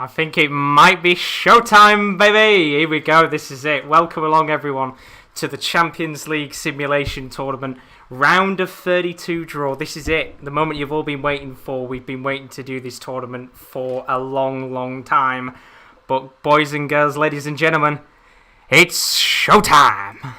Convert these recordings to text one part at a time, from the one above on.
I think it might be showtime, baby! Here we go, this is it. Welcome along, everyone, to the Champions League Simulation Tournament. Round of 32 draw. This is it. The moment you've all been waiting for. We've been waiting to do this tournament for a long, long time. But boys and girls, ladies and gentlemen, it's showtime!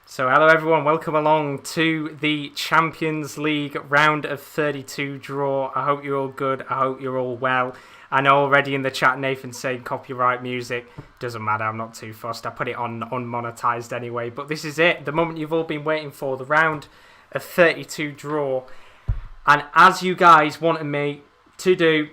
So hello everyone, welcome along to the Champions League round of 32 draw. I hope you're all good, I hope you're all well. I know already in the chat Nathan's saying copyright music. Doesn't matter, I'm not too fussed. I put it on unmonetized anyway. But this is it, the moment you've all been waiting for, the round of 32 draw. And as you guys wanted me to do,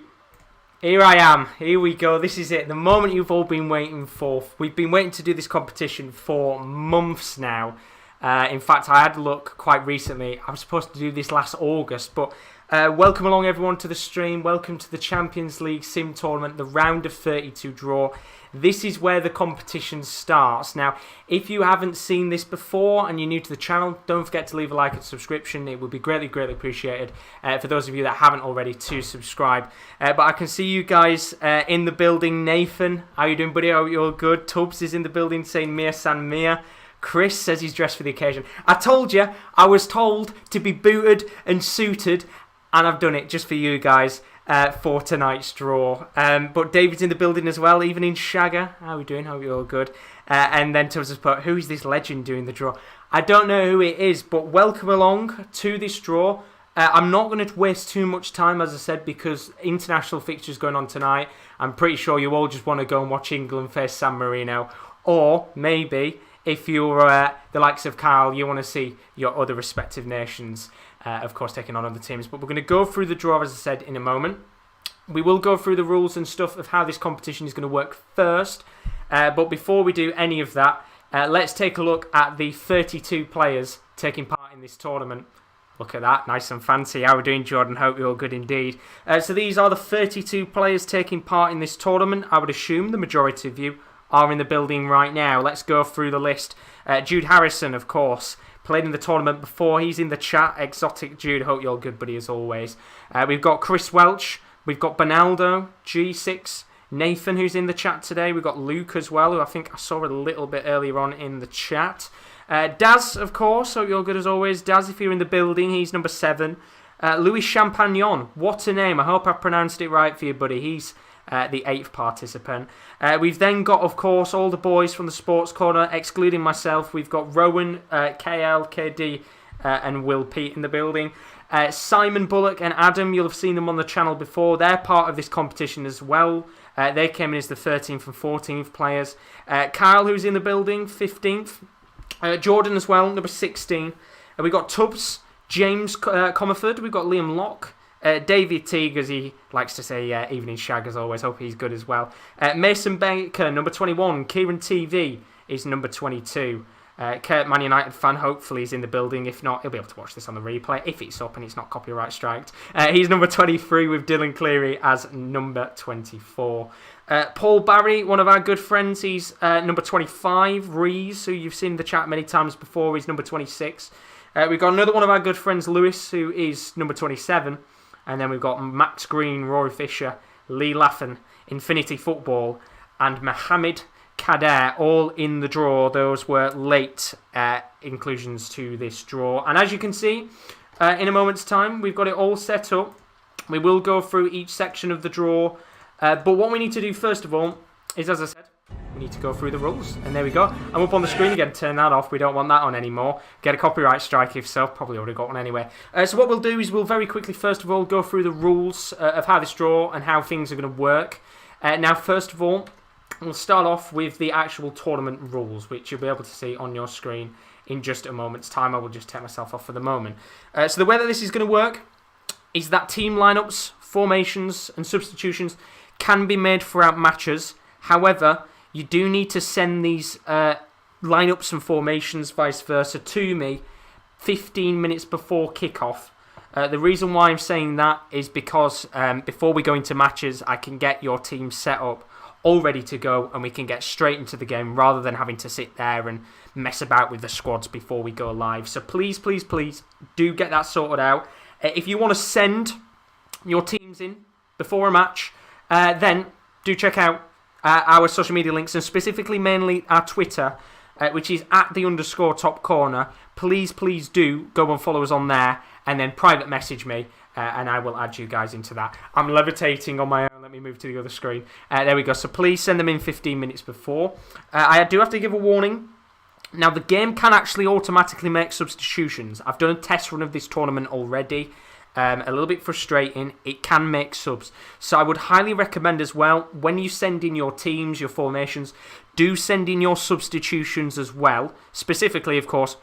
here I am, here we go, this is it. The moment you've all been waiting for. We've been waiting to do this competition for months now. In fact, I had a look quite recently. I was supposed to do this last August, but welcome along everyone to the stream. Welcome to the Champions League Sim Tournament, the round of 32 draw. This is where the competition starts. Now, if you haven't seen this before and you're new to the channel, don't forget to leave a like and subscription. It would be greatly, greatly appreciated for those of you that haven't already to subscribe. But I can see you guys in the building. Nathan, how you doing, buddy? Are you all good? Tubbs is in the building saying Mia San Mia. Chris says he's dressed for the occasion. I told you, I was told to be booted and suited, and I've done it just for you guys for tonight's draw. But David's in the building as well, even in Shagger. How are we doing? Hope you're all good. And then Tubbs has put, who is this legend doing the draw? I don't know who it is, but welcome along to this draw. I'm not going to waste too much time, as I said, because international fixtures going on tonight. I'm pretty sure you all just want to go and watch England face San Marino. Or maybe, if you're the likes of Carl, you want to see your other respective nations, of course, taking on other teams. But we're going to go through the draw, as I said, in a moment. We will go through the rules and stuff of how this competition is going to work first. But before we do any of that, let's take a look at the 32 players taking part in this tournament. Look at that, nice and fancy. How are we doing, Jordan? Hope you're all good indeed. So these are the 32 players taking part in this tournament. I would assume the majority of you are in the building right now. Let's go through the list. Jude Harrison, of course, played in the tournament before. He's in the chat. Exotic Jude, hope you're good, buddy, as always. We've got Chris Welch. We've got Bonaldo, G6. Nathan, who's in the chat today. We've got Luke as well, who I think I saw a little bit earlier on in the chat. Daz, of course, hope you're good as always. Daz, if you're in the building, he's number 7. Louis Champagnon, what a name. I hope I pronounced it right for you, buddy. He's the 8th participant. We've then got, of course, all the boys from the Sports Corner, excluding myself. We've got Rowan, KL, KD, and Will Pete in the building. Simon Bullock and Adam, you'll have seen them on the channel before. They're part of this competition as well. They came in as the 13th and 14th players. Kyle, who's in the building, 15th. Jordan as well, number 16. We've got Tubbs, James Comerford. We've got Liam Locke. David Teague, as he likes to say, evening shag as always. Hope he's good as well. Mason Baker, number 21. Kieran TV is number 22. Kurt, Man United fan, hopefully he's in the building. If not, he'll be able to watch this on the replay if it's up and it's not copyright striked. He's number 23 with Dylan Cleary as number 24. Paul Barry, one of our good friends, he's number 25. Rees, who you've seen in the chat many times before, he's number 26. We've got another one of our good friends, Lewis, who is number 27. And then we've got Max Green, Rory Fisher, Lee Laffin, Infinity Football, and Mohammed Kader, all in the draw. Those were late inclusions to this draw. And as you can see, in a moment's time, we've got it all set up. We will go through each section of the draw. But what we need to do first of all is, as I said, we need to go through the rules. And there we go. I'm up on the screen again. Turn that off. We don't want that on anymore. Get a copyright strike if so. Probably already got one anyway. So what we'll do is we'll very quickly, first of all, go through the rules of how this draw and how things are going to work. Now, first of all, we'll start off with the actual tournament rules, which you'll be able to see on your screen in just a moment's time. I will just take myself off for the moment. So the way that this is going to work is that team lineups, formations and substitutions can be made throughout matches. However, you do need to send these lineups and formations, vice versa, to me 15 minutes before kickoff. The reason why I'm saying that is because before we go into matches, I can get your team set up all ready to go, and we can get straight into the game rather than having to sit there and mess about with the squads before we go live. So please, please, please do get that sorted out. If you want to send your teams in before a match, then do check out our social media links, and specifically mainly our Twitter, which is @_topcorner. Please, please do go and follow us on there, and then private message me, and I will add you guys into that. I'm levitating on my own. Let me move to the other screen. There we go. So please send them in 15 minutes before. I do have to give a warning. Now, the game can actually automatically make substitutions. I've done a test run of this tournament already. A little bit frustrating. It can make subs. So I would highly recommend as well, when you send in your teams, your formations, do send in your substitutions as well. Specifically, of course,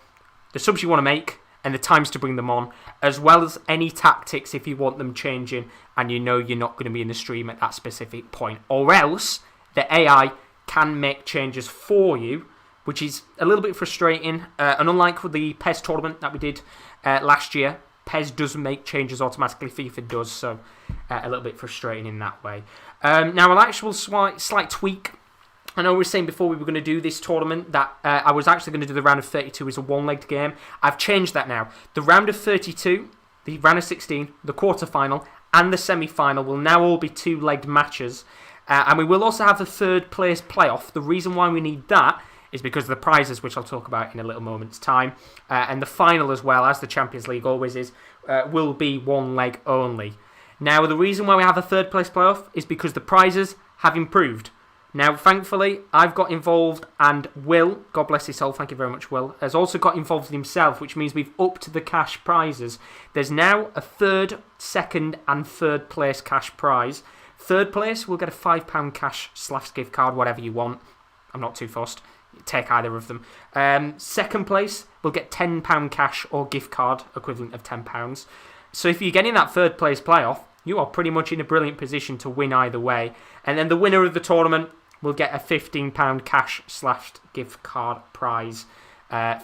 the subs you want to make and the times to bring them on, as well as any tactics if you want them changing and you know you're not going to be in the stream at that specific point. Or else, the AI can make changes for you, which is a little bit frustrating. And unlike with the PES tournament that we did last year, PES does make changes automatically, FIFA does, so a little bit frustrating in that way. Now, an actual slight tweak. I know we were saying before we were going to do this tournament that I was actually going to do the round of 32 as a one-legged game. I've changed that now. The round of 32, the round of 16, the quarter-final, and the semi-final will now all be two-legged matches. And we will also have the third-place playoff. The reason why we need that is because of the prizes, which I'll talk about in a little moment's time. And the final as well, as the Champions League always is, will be one leg only. Now, the reason why we have a third-place playoff is because the prizes have improved. Now, thankfully, I've got involved, and Will, God bless his soul, thank you very much, Will, has also got involved himself, which means we've upped the cash prizes. There's now a third, second, and third place cash prize. Third place, we'll get a £5 cash / gift card, whatever you want. I'm not too fussed. Take either of them. Second place, we'll get £10 cash or gift card, equivalent of £10. So if you get in that third place playoff, you are pretty much in a brilliant position to win either way. And then the winner of the tournament will get a £15 cash / gift card prize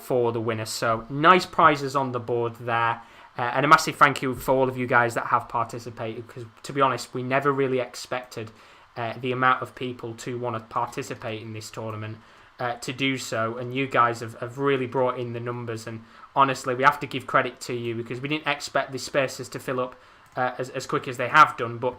for the winner. So nice prizes on the board there. And a massive thank you for all of you guys that have participated, because to be honest, we never really expected the amount of people to want to participate in this tournament to do so. And you guys have really brought in the numbers. And honestly, we have to give credit to you, because we didn't expect the spaces to fill up as quick as they have done, but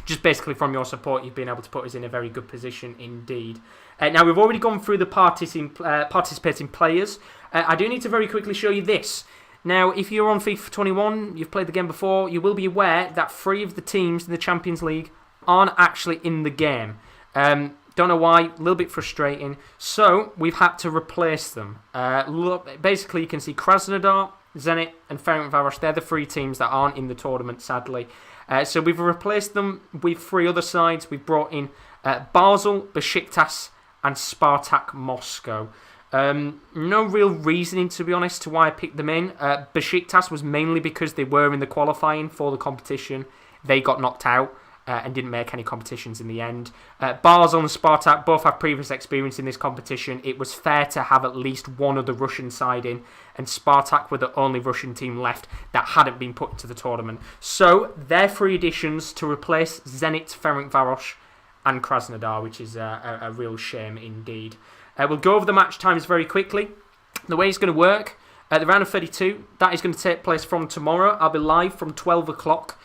just basically from your support, you've been able to put us in a very good position indeed. Now, we've already gone through the participating players. I do need to very quickly show you this. Now, if you're on FIFA 21, you've played the game before, you will be aware that 3 of the teams in the Champions League aren't actually in the game. Don't know why, a little bit frustrating. So, we've had to replace them. Basically, you can see Krasnodar, Zenit and Ferencvaros. They're the 3 teams that aren't in the tournament, sadly. So we've replaced them with 3 other sides. We've brought in Basel, Besiktas and Spartak Moscow. No real reasoning, to be honest, to why I picked them in. Besiktas was mainly because they were in the qualifying for the competition. They got knocked out and didn't make any competitions in the end. Basel and Spartak both have previous experience in this competition. It was fair to have at least one of the Russian side in, and Spartak were the only Russian team left that hadn't been put into the tournament. So, they're 3 additions to replace Zenit, Ferencvaros and Krasnodar, which is a real shame indeed. We'll go over the match times very quickly. The way it's going to work, the round of 32, that is going to take place from tomorrow. I'll be live from 12 o'clock.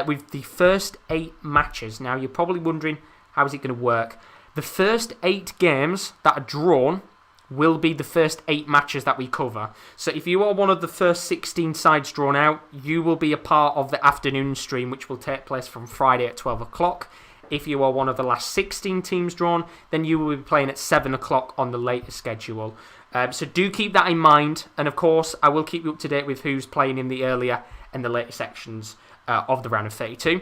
With the first 8 matches. Now, you're probably wondering, how is it going to work? The first 8 games that are drawn will be the first 8 matches that we cover. So if you are one of the first 16 sides drawn out, you will be a part of the afternoon stream, which will take place from Friday at 12 o'clock. If you are one of the last 16 teams drawn, then you will be playing at 7 o'clock on the later schedule. So do keep that in mind. And of course, I will keep you up to date with who's playing in the earlier and the later sections of the round of 32.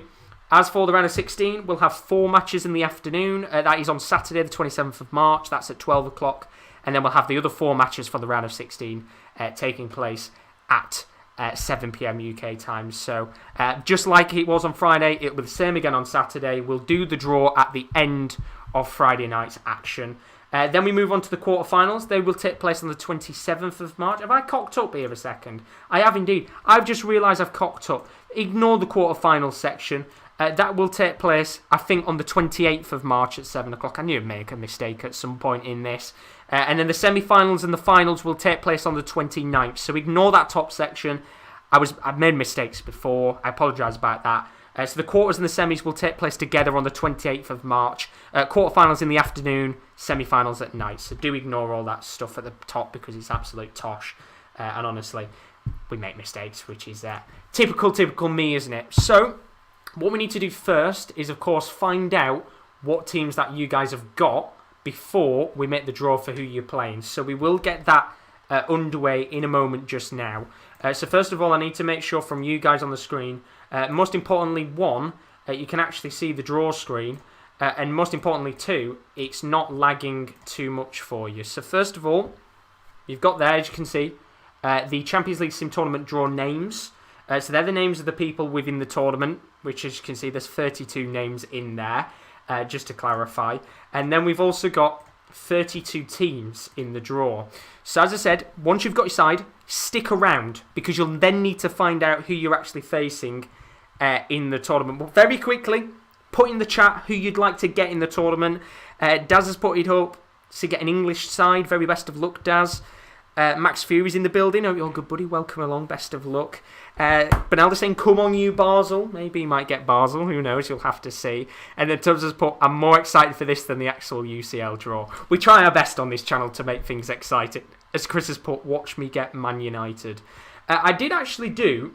As for the round of 16, we'll have 4 matches in the afternoon. That is on Saturday, the 27th of March. That's at 12 o'clock. And then we'll have the other 4 matches for the round of 16 taking place at 7 p.m. UK time. So just like it was on Friday, it will be the same again on Saturday. We'll do the draw at the end of Friday night's action. Then we move on to the quarterfinals. They will take place on the 27th of March. Have I cocked up here a second? I have indeed. I've just realised I've cocked up. Ignore the quarterfinals section. That will take place, I think, on the 28th of March at 7 o'clock. I knew I'd make a mistake at some point in this. And then the semi-finals and the finals will take place on the 29th. So ignore that top section. I've made mistakes before. I apologise about that. So the quarters and the semis will take place together on the 28th of March. Quarterfinals in the afternoon, semi-finals at night. So do ignore all that stuff at the top because it's absolute tosh. And honestly, we make mistakes, which is typical me, isn't it? So what we need to do first is, of course, find out what teams that you guys have got before we make the draw for who you're playing. So we will get that underway in a moment just now. So first of all, I need to make sure from you guys on the screen, most importantly, 1, you can actually see the draw screen. And most importantly, 2, it's not lagging too much for you. So first of all, you've got there, as you can see, the Champions League Sim Tournament draw names. So they're the names of the people within the tournament, which, as you can see, there's 32 names in there, just to clarify. And then we've also got 32 teams in the draw. So as I said, once you've got your side, stick around, because you'll then need to find out who you're actually facing in the tournament. But very quickly, put in the chat who you'd like to get in the tournament. Daz has put it up to get an English side. Very best of luck, Daz. Max Fury's in the building. Oh, you're good, buddy. Welcome along. Best of luck. Benalda saying, come on, you Basel. Maybe he might get Basel. Who knows? You'll have to see. And then Tubbs has put, I'm more excited for this than the actual UCL draw. We try our best on this channel to make things exciting. As Chris has put, watch me get Man United. I did actually do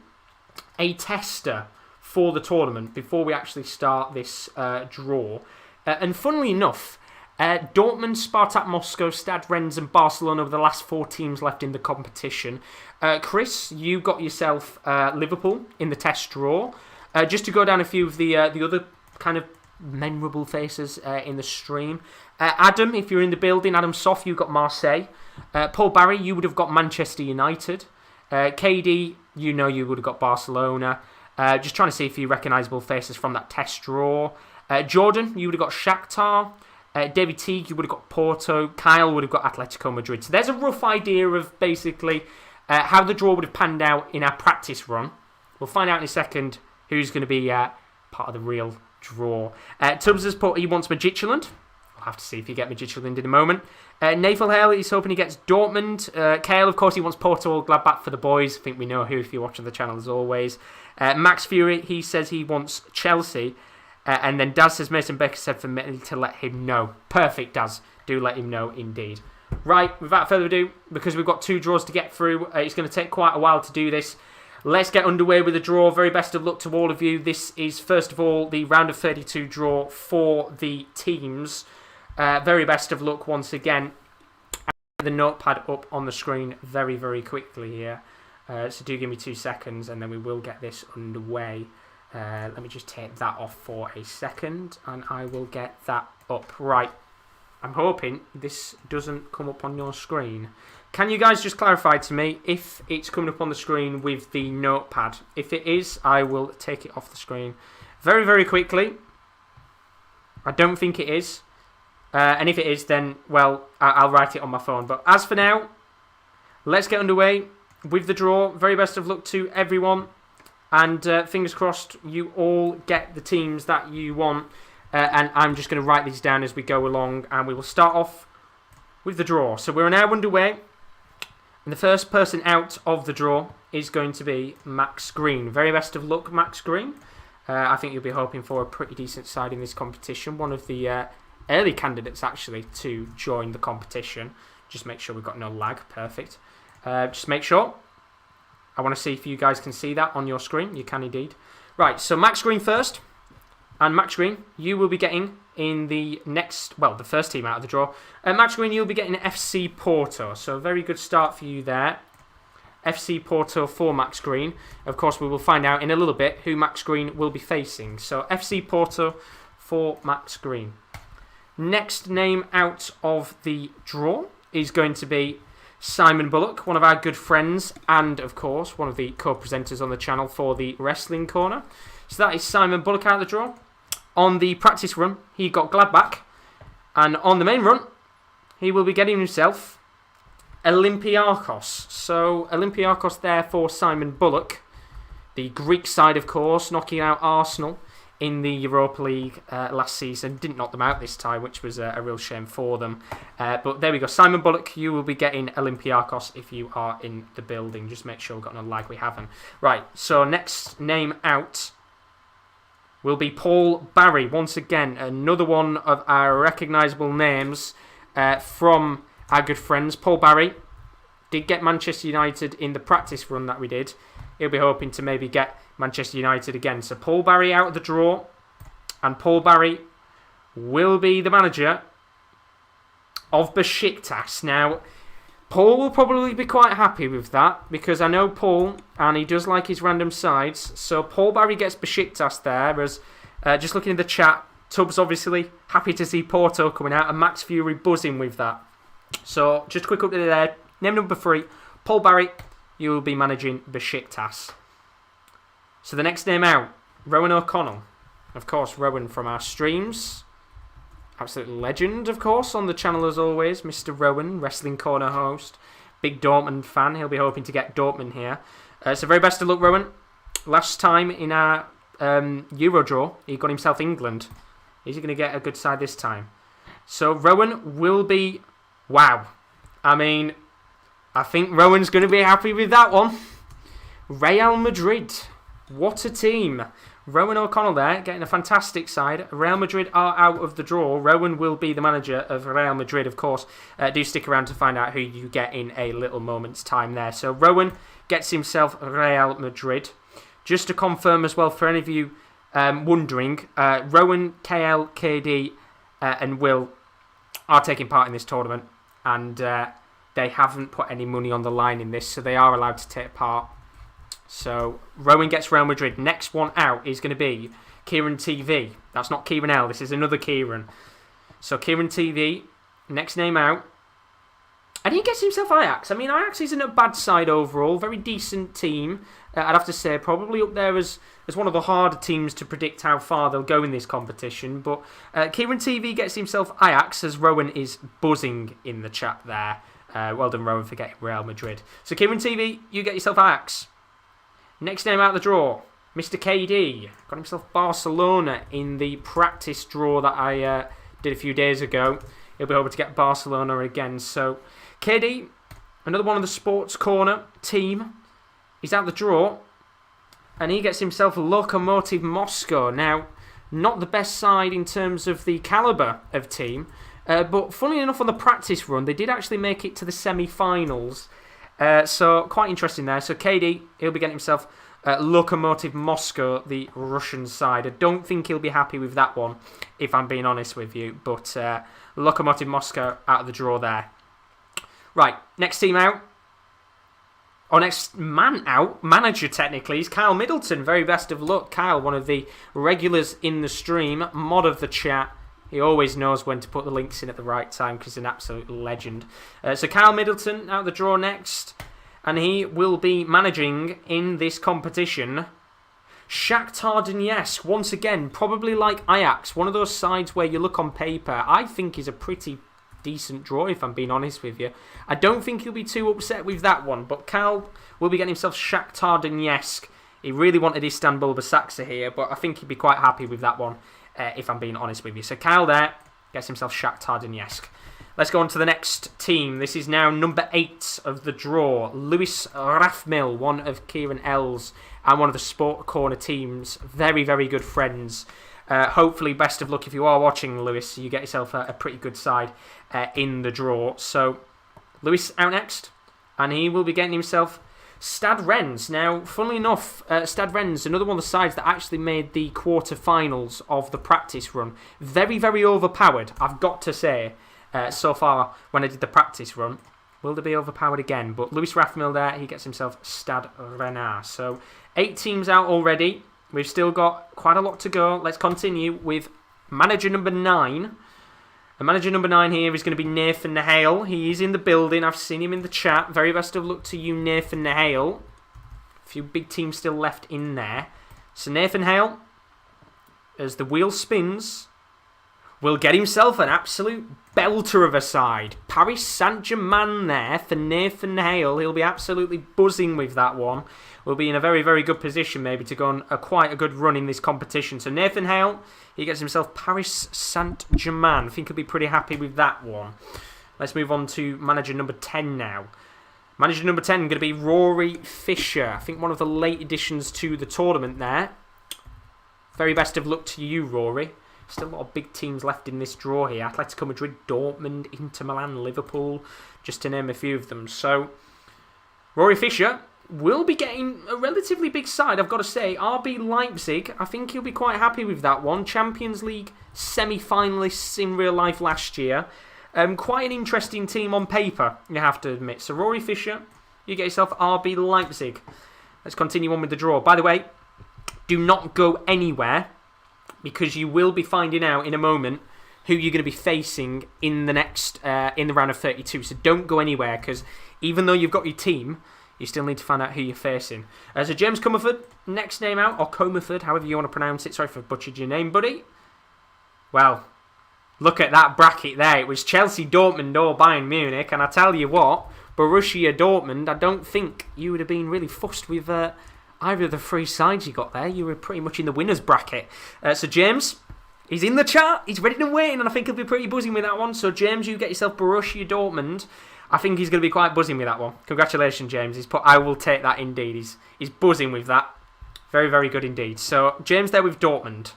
a tester for the tournament before we actually start this draw. And funnily enough, Dortmund, Spartak Moscow, Stade Rennes and Barcelona were the last 4 teams left in the competition. Chris, you got yourself Liverpool in the test draw. Just to go down a few of the other kind of memorable faces in the stream. Adam, if you're in the building, Adam Soff, you got Marseille. Paul Barry, you would have got Manchester United. KD, you know you would have got Barcelona. Just trying to see a few recognisable faces from that test draw. Jordan, you would have got Shakhtar. David Teague, you would have got Porto. Kyle would have got Atletico Madrid. So there's a rough idea of basically how the draw would have panned out in our practice run. We'll find out in a second who's going to be part of the real draw. Tubbs has put he wants Midtjylland. We'll have to see if you get Midtjylland in a moment. Nathal Hale, he's hoping he gets Dortmund. Kale, of course, he wants Porto or Gladbach for the boys. I think we know who if you're watching the channel as always. Max Fury, he says he wants Chelsea. And then Daz says Mason Baker said for me to let him know. Perfect, Daz. Do let him know indeed. Right, without further ado, because we've got 2 draws to get through, it's going to take quite a while to do this. Let's get underway with the draw. Very best of luck to all of you. This is, first of all, the round of 32 draw for the teams. Very best of luck once again. The notepad up on the screen very, very quickly here. So do give me 2 seconds and then we will get this underway. Let me just take that off for a second and I will get that up. Right, I'm hoping this doesn't come up on your screen. Can you guys just clarify to me if it's coming up on the screen with the notepad? If it is, I will take it off the screen very, very quickly. I don't think it is. And if it is, then, well, I'll write it on my phone. But as for now, let's get underway with the draw. Very best of luck to everyone. And fingers crossed you all get the teams that you want. And I'm just going to write these down as we go along. And we will start off with the draw. So we're now underway. And the first person out of the draw is going to be Max Green. Very best of luck, Max Green. I think you'll be hoping for a pretty decent side in this competition. One of the early candidates, actually, to join the competition. Just make sure we've got no lag. Perfect. Just make sure. I want to see if you guys can see that on your screen. You can indeed. Right, so Max Green first. And Max Green, you will be getting in the next, well, the first team out of the draw. Max Green, you'll be getting FC Porto. So a very good start for you there. FC Porto for Max Green. Of course, we will find out in a little bit who Max Green will be facing. So FC Porto for Max Green. Next name out of the draw is going to be Simon Bullock, one of our good friends, and of course one of the co-presenters on the channel for the Wrestling Corner. So that is Simon Bullock out of the draw. On the practice run, he got Gladbach, and on the main run, he will be getting himself Olympiacos. So Olympiacos there for Simon Bullock, the Greek side, of course, knocking out Arsenal in the Europa League last season. Didn't knock them out this time, which was a real shame for them. But there we go. Simon Bullock, you will be getting Olympiacos if you are in the building. Just make sure we've got no lag. We haven't. Right, so next name out will be Paul Barry. Once again, another one of our recognisable names from our good friends. Paul Barry did get Manchester United in the practice run that we did. He'll be hoping to maybe get Manchester United again. So Paul Barry out of the draw. And Paul Barry will be the manager of Besiktas. Now, Paul will probably be quite happy with that, because I know Paul, and he does like his random sides. So Paul Barry gets Besiktas there, as just looking in the chat, Tubbs obviously happy to see Porto coming out, and Max Fury buzzing with that. So just a quick update there. Name number 3, Paul Barry, you will be managing Besiktas. So the next name out, Rowan O'Connell. Of course, Rowan from our streams. Absolute legend, of course, on the channel as always. Mr. Rowan, Wrestling Corner host. Big Dortmund fan. He'll be hoping to get Dortmund here. So very best of luck, Rowan. Last time in our Euro draw, he got himself England. Is he going to get a good side this time? So Rowan will be... Wow. I mean, I think Rowan's going to be happy with that one. Real Madrid. What a team. Rowan O'Connell there, getting a fantastic side. Real Madrid are out of the draw. Rowan will be the manager of Real Madrid, of course. Do stick around to find out who you get in a little moment's time there. So Rowan gets himself Real Madrid. Just to confirm as well, for any of you wondering, Rowan, KL, KD and Will are taking part in this tournament. And they haven't put any money on the line in this, so they are allowed to take part. So Rowan gets Real Madrid. Next one out is going to be Kieran TV. That's not Kieran L. This is another Kieran. So Kieran TV, next name out. And he gets himself Ajax. I mean, Ajax isn't a bad side overall. Very decent team. I'd have to say probably up there as one of the harder teams to predict how far they'll go in this competition. But Kieran TV gets himself Ajax, as Rowan is buzzing in the chat there. Well done, Rowan, for getting Real Madrid. So Kieran TV, you get yourself Ajax. Next name out of the draw, Mr. KD. Got himself Barcelona in the practice draw that I did a few days ago. He'll be able to get Barcelona again. So KD, another one of the Sports Corner team. He's out the draw. And he gets himself Lokomotiv Moscow. Now, not the best side in terms of the calibre of team. But funnily enough, on the practice run, they did actually make it to the semi-finals. So quite interesting there. So KD, he'll be getting himself Lokomotiv Moscow, the Russian side. I don't think he'll be happy with that one, if I'm being honest with you. But Lokomotiv Moscow out of the draw there. Right, next team out. Or next man out, manager technically, is Kyle Middleton. Very best of luck, Kyle, one of the regulars in the stream, mod of the chat. He always knows when to put the links in at the right time because he's an absolute legend. So Kyle Middleton out of the draw next. And he will be managing in this competition Shakhtar Donetsk. Once again, probably like Ajax. One of those sides where you look on paper, I think is a pretty decent draw, if I'm being honest with you. I don't think he'll be too upset with that one. But Kyle will be getting himself Shakhtar Donetsk. He really wanted Istanbul Basaksehir here, but I think he'd be quite happy with that one. If I'm being honest with you. So Kyle there gets himself Shakhtar Donetsk. Let's go on to the next team. This is now number 8 of the draw. Lewis Rathmill, one of Kieran L's and one of the Sport Corner teams. Very, very good friends. Hopefully, best of luck if you are watching, Lewis. You get yourself a pretty good side in the draw. So Lewis out next. And he will be getting himself Stad Rennes. Now, funnily enough, Stad Rennes, another one of the sides that actually made the quarter-finals of the practice run. Very, very overpowered, I've got to say, so far when I did the practice run. Will they be overpowered again? But Luis Rathmil there, he gets himself Stade Renard. So 8 teams out already. We've still got quite a lot to go. Let's continue with manager number 9. And manager number 9 here is going to be Nathan Hale. He is in the building. I've seen him in the chat. Very best of luck to you, Nathan Hale. A few big teams still left in there. So Nathan Hale, as the wheel spins, will get himself an absolute belter of a side. Paris Saint-Germain there for Nathan Hale. He'll be absolutely buzzing with that one. We'll be in a very, very good position maybe to go on quite a good run in this competition. So Nathan Hale, he gets himself Paris Saint-Germain. I think he'll be pretty happy with that one. Let's move on to manager number 10 now. Manager number 10 going to be Rory Fisher. I think one of the late additions to the tournament there. Very best of luck to you, Rory. Still a lot of big teams left in this draw here. Atletico Madrid, Dortmund, Inter Milan, Liverpool, just to name a few of them. So, Rory Fisher will be getting a relatively big side, I've got to say. RB Leipzig, I think he'll be quite happy with that one. Champions League semi-finalists in real life last year. Quite an interesting team on paper, you have to admit. So, Rory Fisher, you get yourself RB Leipzig. Let's continue on with the draw. By the way, do not go anywhere, because you will be finding out in a moment who you're going to be facing in the next in the round of 32. So don't go anywhere, because even though you've got your team, you still need to find out who you're facing. So James Comerford, next name out, or Comerford, however you want to pronounce it. Sorry if I butchered your name, buddy. Well, look at that bracket there. It was Chelsea, Dortmund, or Bayern Munich, and I tell you what, Borussia Dortmund, I don't think you would have been really fussed with either of the 3 sides you got there. You were pretty much in the winner's bracket. So James, he's in the chat. He's ready to win, and I think he'll be pretty buzzing with that one. So James, you get yourself Borussia Dortmund. I think he's going to be quite buzzing with that one. Congratulations, James. He's put, I will take that indeed. He's buzzing with that. Very, very good indeed. So James there with Dortmund.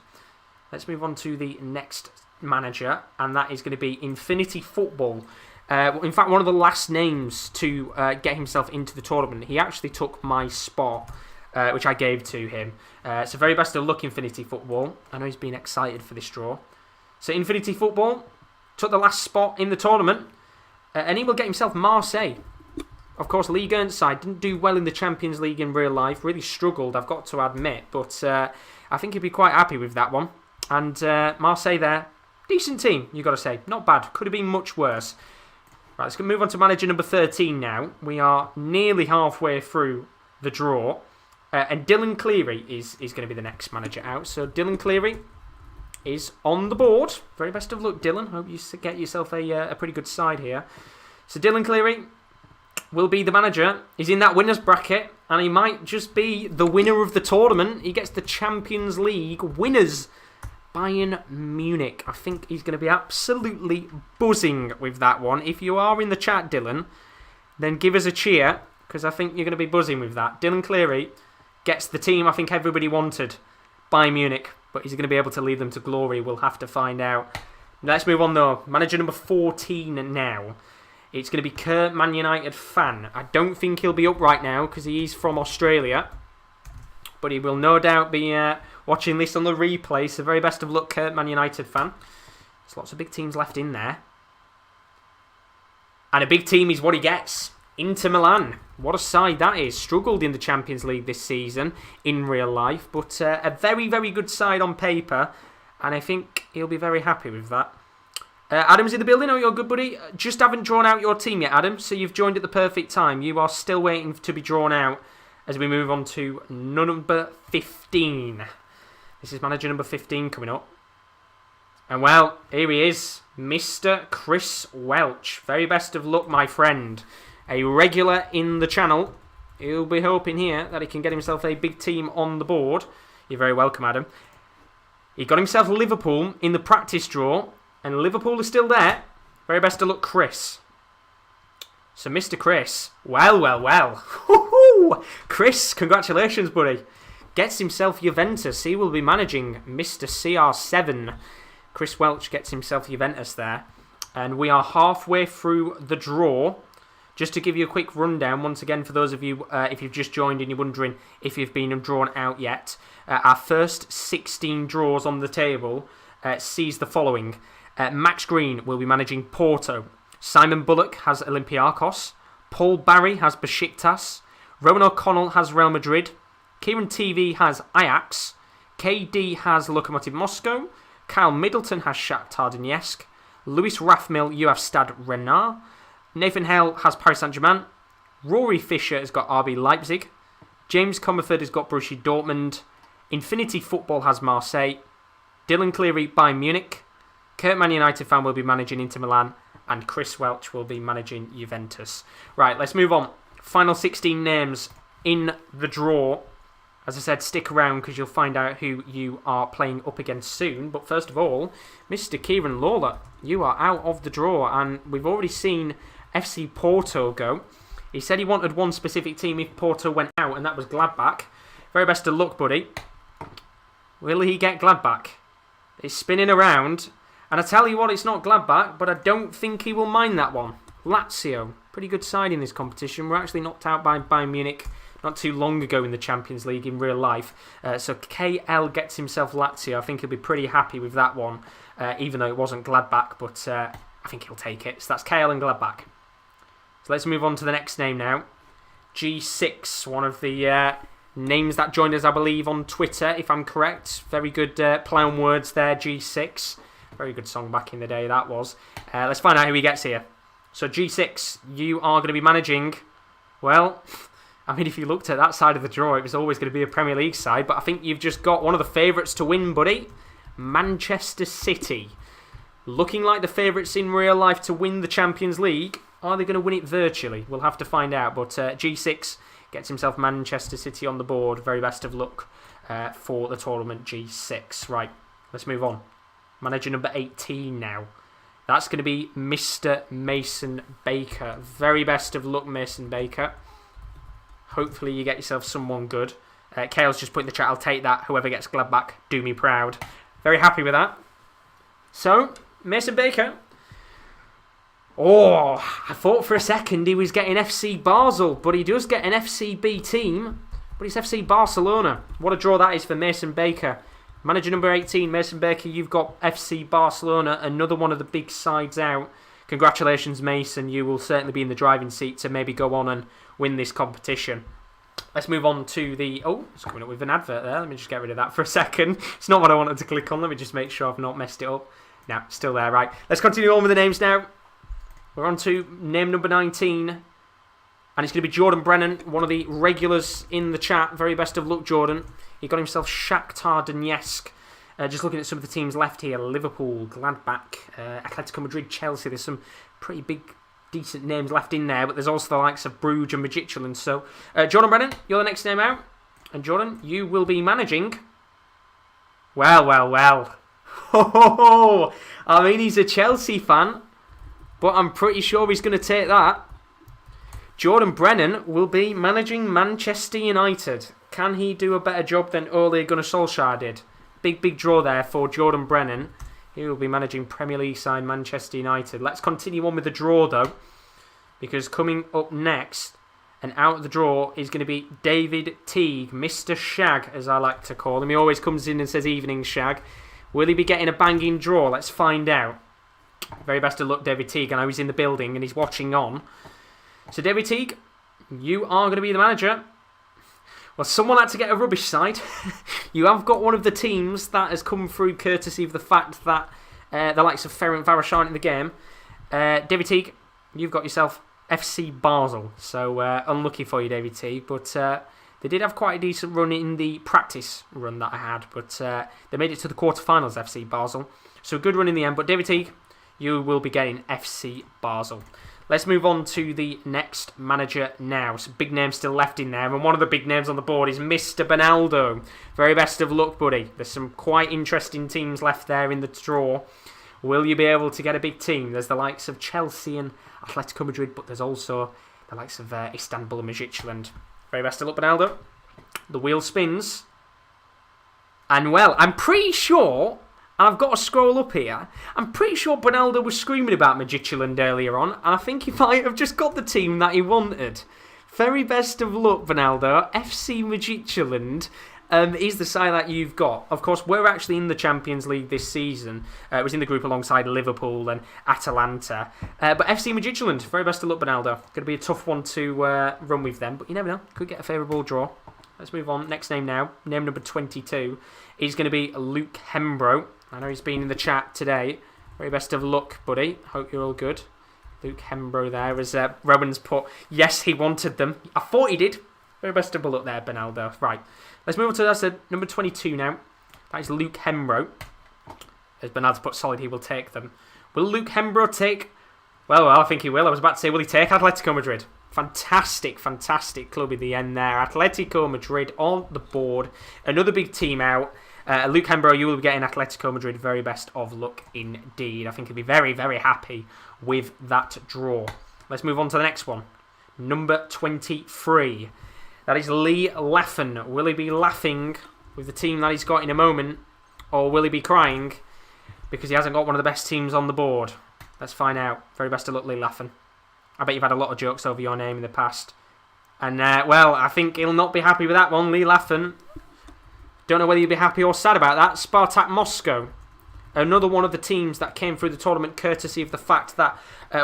Let's move on to the next manager, and that is going to be Infinity Football. In fact, one of the last names to get himself into the tournament. He actually took my spot, which I gave to him. So very best of luck, Infinity Football. I know he's been excited for this draw. So Infinity Football took the last spot in the tournament, and he will get himself Marseille. Of course, Ligue 1 side didn't do well in the Champions League in real life. Really struggled, I've got to admit. But I think he'd be quite happy with that one. And Marseille there, decent team, you've got to say. Not bad. Could have been much worse. Right, let's move on to manager number 13 now. We are nearly halfway through the draw. And Dylan Cleary is going to be the next manager out. So Dylan Cleary is on the board. Very best of luck, Dylan. Hope you get yourself a pretty good side here. So Dylan Cleary will be the manager. He's in that winner's bracket, and he might just be the winner of the tournament. He gets the Champions League winners, Bayern Munich. I think he's going to be absolutely buzzing with that one. If you are in the chat, Dylan, then give us a cheer, because I think you're going to be buzzing with that. Dylan Cleary gets the team I think everybody wanted, Bayern Munich, but he's going to be able to lead them to glory. We'll have to find out. Let's move on though. Manager number 14 now. It's going to be Kurt, Man United fan. I don't think he'll be up right now because he is from Australia, but he will no doubt be watching this on the replay. So very best of luck, Kurt, Man United fan. There's lots of big teams left in there. And a big team is what he gets. Inter Milan. What a side that is. Struggled in the Champions League this season in real life, but a very, very good side on paper, and I think he'll be very happy with that. Adam's in the building. Oh, you're good, buddy. Just haven't drawn out your team yet, Adam, so you've joined at the perfect time. You are still waiting to be drawn out as we move on to number 15. This is manager number 15 coming up. And well, here he is, Mr. Chris Welch. Very best of luck, my friend. A regular in the channel. He'll be hoping here that he can get himself a big team on the board. You're very welcome, Adam. He got himself Liverpool in the practice draw, and Liverpool is still there. Very best of luck, Chris. So, Mr. Chris, well. Chris, congratulations, buddy. Gets himself Juventus. He will be managing Mr. CR7. Chris Welch gets himself Juventus there. And we are halfway through the draw. Just to give you a quick rundown, once again, for those of you, if you've just joined and you're wondering if you've been drawn out yet, our first 16 draws on the table sees the following. Max Green will be managing Porto. Simon Bullock has Olympiacos. Paul Barry has Besiktas. Rowan O'Connell has Real Madrid. Kieran TV has Ajax. KD has Lokomotiv Moscow. Kyle Middleton has Shakhtar Donetsk. Lewis Rathmill, you have Stade Renard. Nathan Hale has Paris Saint-Germain. Rory Fisher has got RB Leipzig. James Comerford has got Borussia Dortmund. Infinity Football has Marseille. Dylan Cleary, Bayern Munich. Kurt Man United fan will be managing Inter Milan. And Chris Welch will be managing Juventus. Right, let's move on. Final 16 names in the draw. As I said, stick around because you'll find out who you are playing up against soon. But first of all, Mr. Kieran Lawler, you are out of the draw. And we've already seen FC Porto go. He said he wanted one specific team if Porto went out, and that was Gladbach. Very best of luck, buddy. Will he get Gladbach? It's spinning around. And I tell you what, it's not Gladbach, but I don't think he will mind that one. Lazio, pretty good side in this competition. We're actually knocked out by Bayern Munich not too long ago in the Champions League in real life. So KL gets himself Lazio. I think he'll be pretty happy with that one, even though it wasn't Gladbach, but I think he'll take it. So that's KL and Gladbach. So let's move on to the next name now. G6, one of the names that joined us, I believe, on Twitter, if I'm correct. Very good play on words there, G6. Very good song back in the day, that was. Let's find out who he gets here. So G6, you are going to be managing, well, I mean, if you looked at that side of the draw, it was always going to be a Premier League side, but I think you've just got one of the favourites to win, buddy. Manchester City. Looking like the favourites in real life to win the Champions League. Are they going to win it virtually? We'll have to find out, but G6 gets himself Manchester City on the board. Very best of luck for the tournament, G6. Right, let's move on. Manager number 18 now. That's going to be Mr. Mason Baker. Very best of luck, Mason Baker. Hopefully you get yourself someone good. Kale's just put in the chat, I'll take that. Whoever gets Gladbach, do me proud. Very happy with that. So, Mason Baker. Oh, I thought for a second he was getting FC Basel, but he does get an FCB team. But it's FC Barcelona. What a draw that is for Mason Baker. Manager number 18, Mason Baker, you've got FC Barcelona, another one of the big sides out. Congratulations, Mason. You will certainly be in the driving seat to maybe go on and win this competition. Let's move on to the... Oh, it's coming up with an advert there. Let me just get rid of that for a second. It's not what I wanted to click on. Let me just make sure I've not messed it up. No, still there. Right. Let's continue on with the names now. We're on to name number 19. And it's going to be Jordan Brennan, one of the regulars in the chat. Very best of luck, Jordan. He got himself Shakhtar Donetsk. Just looking at some of the teams left here. Liverpool, Gladbach, Atletico Madrid, Chelsea. There's some pretty big, decent names left in there. But there's also the likes of Bruges and Midtjylland. So, Jordan Brennan, you're the next name out. And Jordan, you will be managing... Well. I mean, he's a Chelsea fan. But I'm pretty sure he's going to take that. Jordan Brennan will be managing Manchester United. Can he do a better job than Ole Gunnar Solskjaer did? Big draw there for Jordan Brennan. He will be managing Premier League side Manchester United. Let's continue on with the draw though. Because coming up next and out of the draw is going to be David Teague. Mr. Shag, as I like to call him. He always comes in and says evening Shag. Will he be getting a banging draw? Let's find out. Very best of luck, David Teague. I know he's in the building and he's watching on. So, David Teague, you are going to be the manager. Well, someone had to get a rubbish side. You have got one of the teams that has come through courtesy of the fact that the likes of Ferenc Varos aren't in the game. David Teague, you've got yourself FC Basel. So, unlucky for you, David Teague. But they did have quite a decent run in the practice run that I had. But they made it to the quarterfinals, FC Basel. So, a good run in the end. But, David Teague, you will be getting FC Basel. Let's move on to the next manager now. Some big names still left in there. And one of the big names on the board is Mr. Bonaldo. Very best of luck, buddy. There's some quite interesting teams left there in the draw. Will you be able to get a big team? There's the likes of Chelsea and Atletico Madrid, but there's also the likes of Istanbul and Midtjylland. Very best of luck, Bonaldo. The wheel spins. And well, I'm pretty sure... And I've got to scroll up here. I'm pretty sure Bonaldo was screaming about Midtjylland earlier on. And I think he might have just got the team that he wanted. Very best of luck, Bonaldo. FC Midtjylland. is the side that you've got. Of course, we're actually in the Champions League this season. It was in the group alongside Liverpool and Atalanta. But FC Midtjylland, very best of luck, Bernaldo. Going to be a tough one to run with them, but you never know. Could get a favourable draw. Let's move on. Next name now. Name number 22 is going to be Luke Hembro. I know he's been in the chat today. Very best of luck, buddy. Hope you're all good. Luke Hembro there, as Rowan's put, yes, he wanted them. I thought he did. Very best of luck there, Bernaldo. Right, let's move on to number 22 now. That is Luke Hembro. As Bernaldo put, solid, he will take them. Will Luke Hembro take... Well, I think he will. I was about to say, will he take Atletico Madrid? Fantastic, fantastic club in the end there. Atletico Madrid on the board. Another big team out. Luke Hembro, you will be getting Atletico Madrid. Very best of luck indeed. I think he'll be very, very happy with that draw. Let's move on to the next one. Number 23. That is Lee Laffen. Will he be laughing with the team that he's got in a moment? Or will he be crying because he hasn't got one of the best teams on the board? Let's find out. Very best of luck, Lee Laffen. I bet you've had a lot of jokes over your name in the past. And, well, I think he'll not be happy with that one, Lee Laffen. Don't know whether you'll be happy or sad about that. Spartak Moscow. Another one of the teams that came through the tournament courtesy of the fact that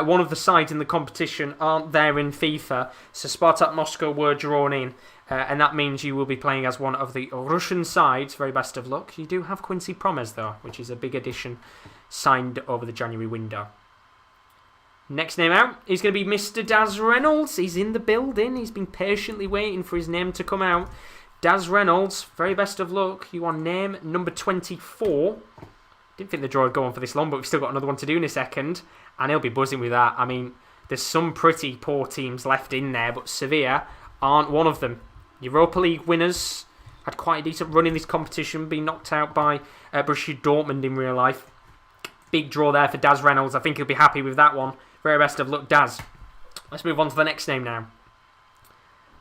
one of the sides in the competition aren't there in FIFA. So Spartak Moscow were drawn in. And that means you will be playing as one of the Russian sides. Very best of luck. You do have Quincy Promes, though, which is a big addition signed over the January window. Next name out is going to be Mr. Daz Reynolds. He's in the building. He's been patiently waiting for his name to come out. Daz Reynolds, very best of luck. You are name number 24. Didn't think the draw would go on for this long, but we've still got another one to do in a second. And he'll be buzzing with that. I mean, there's some pretty poor teams left in there, but Sevilla aren't one of them. Europa League winners. Had quite a decent run in this competition. Being knocked out by Borussia Dortmund in real life. Big draw there for Daz Reynolds. I think he'll be happy with that one. Very best of luck, Daz. Let's move on to the next name now.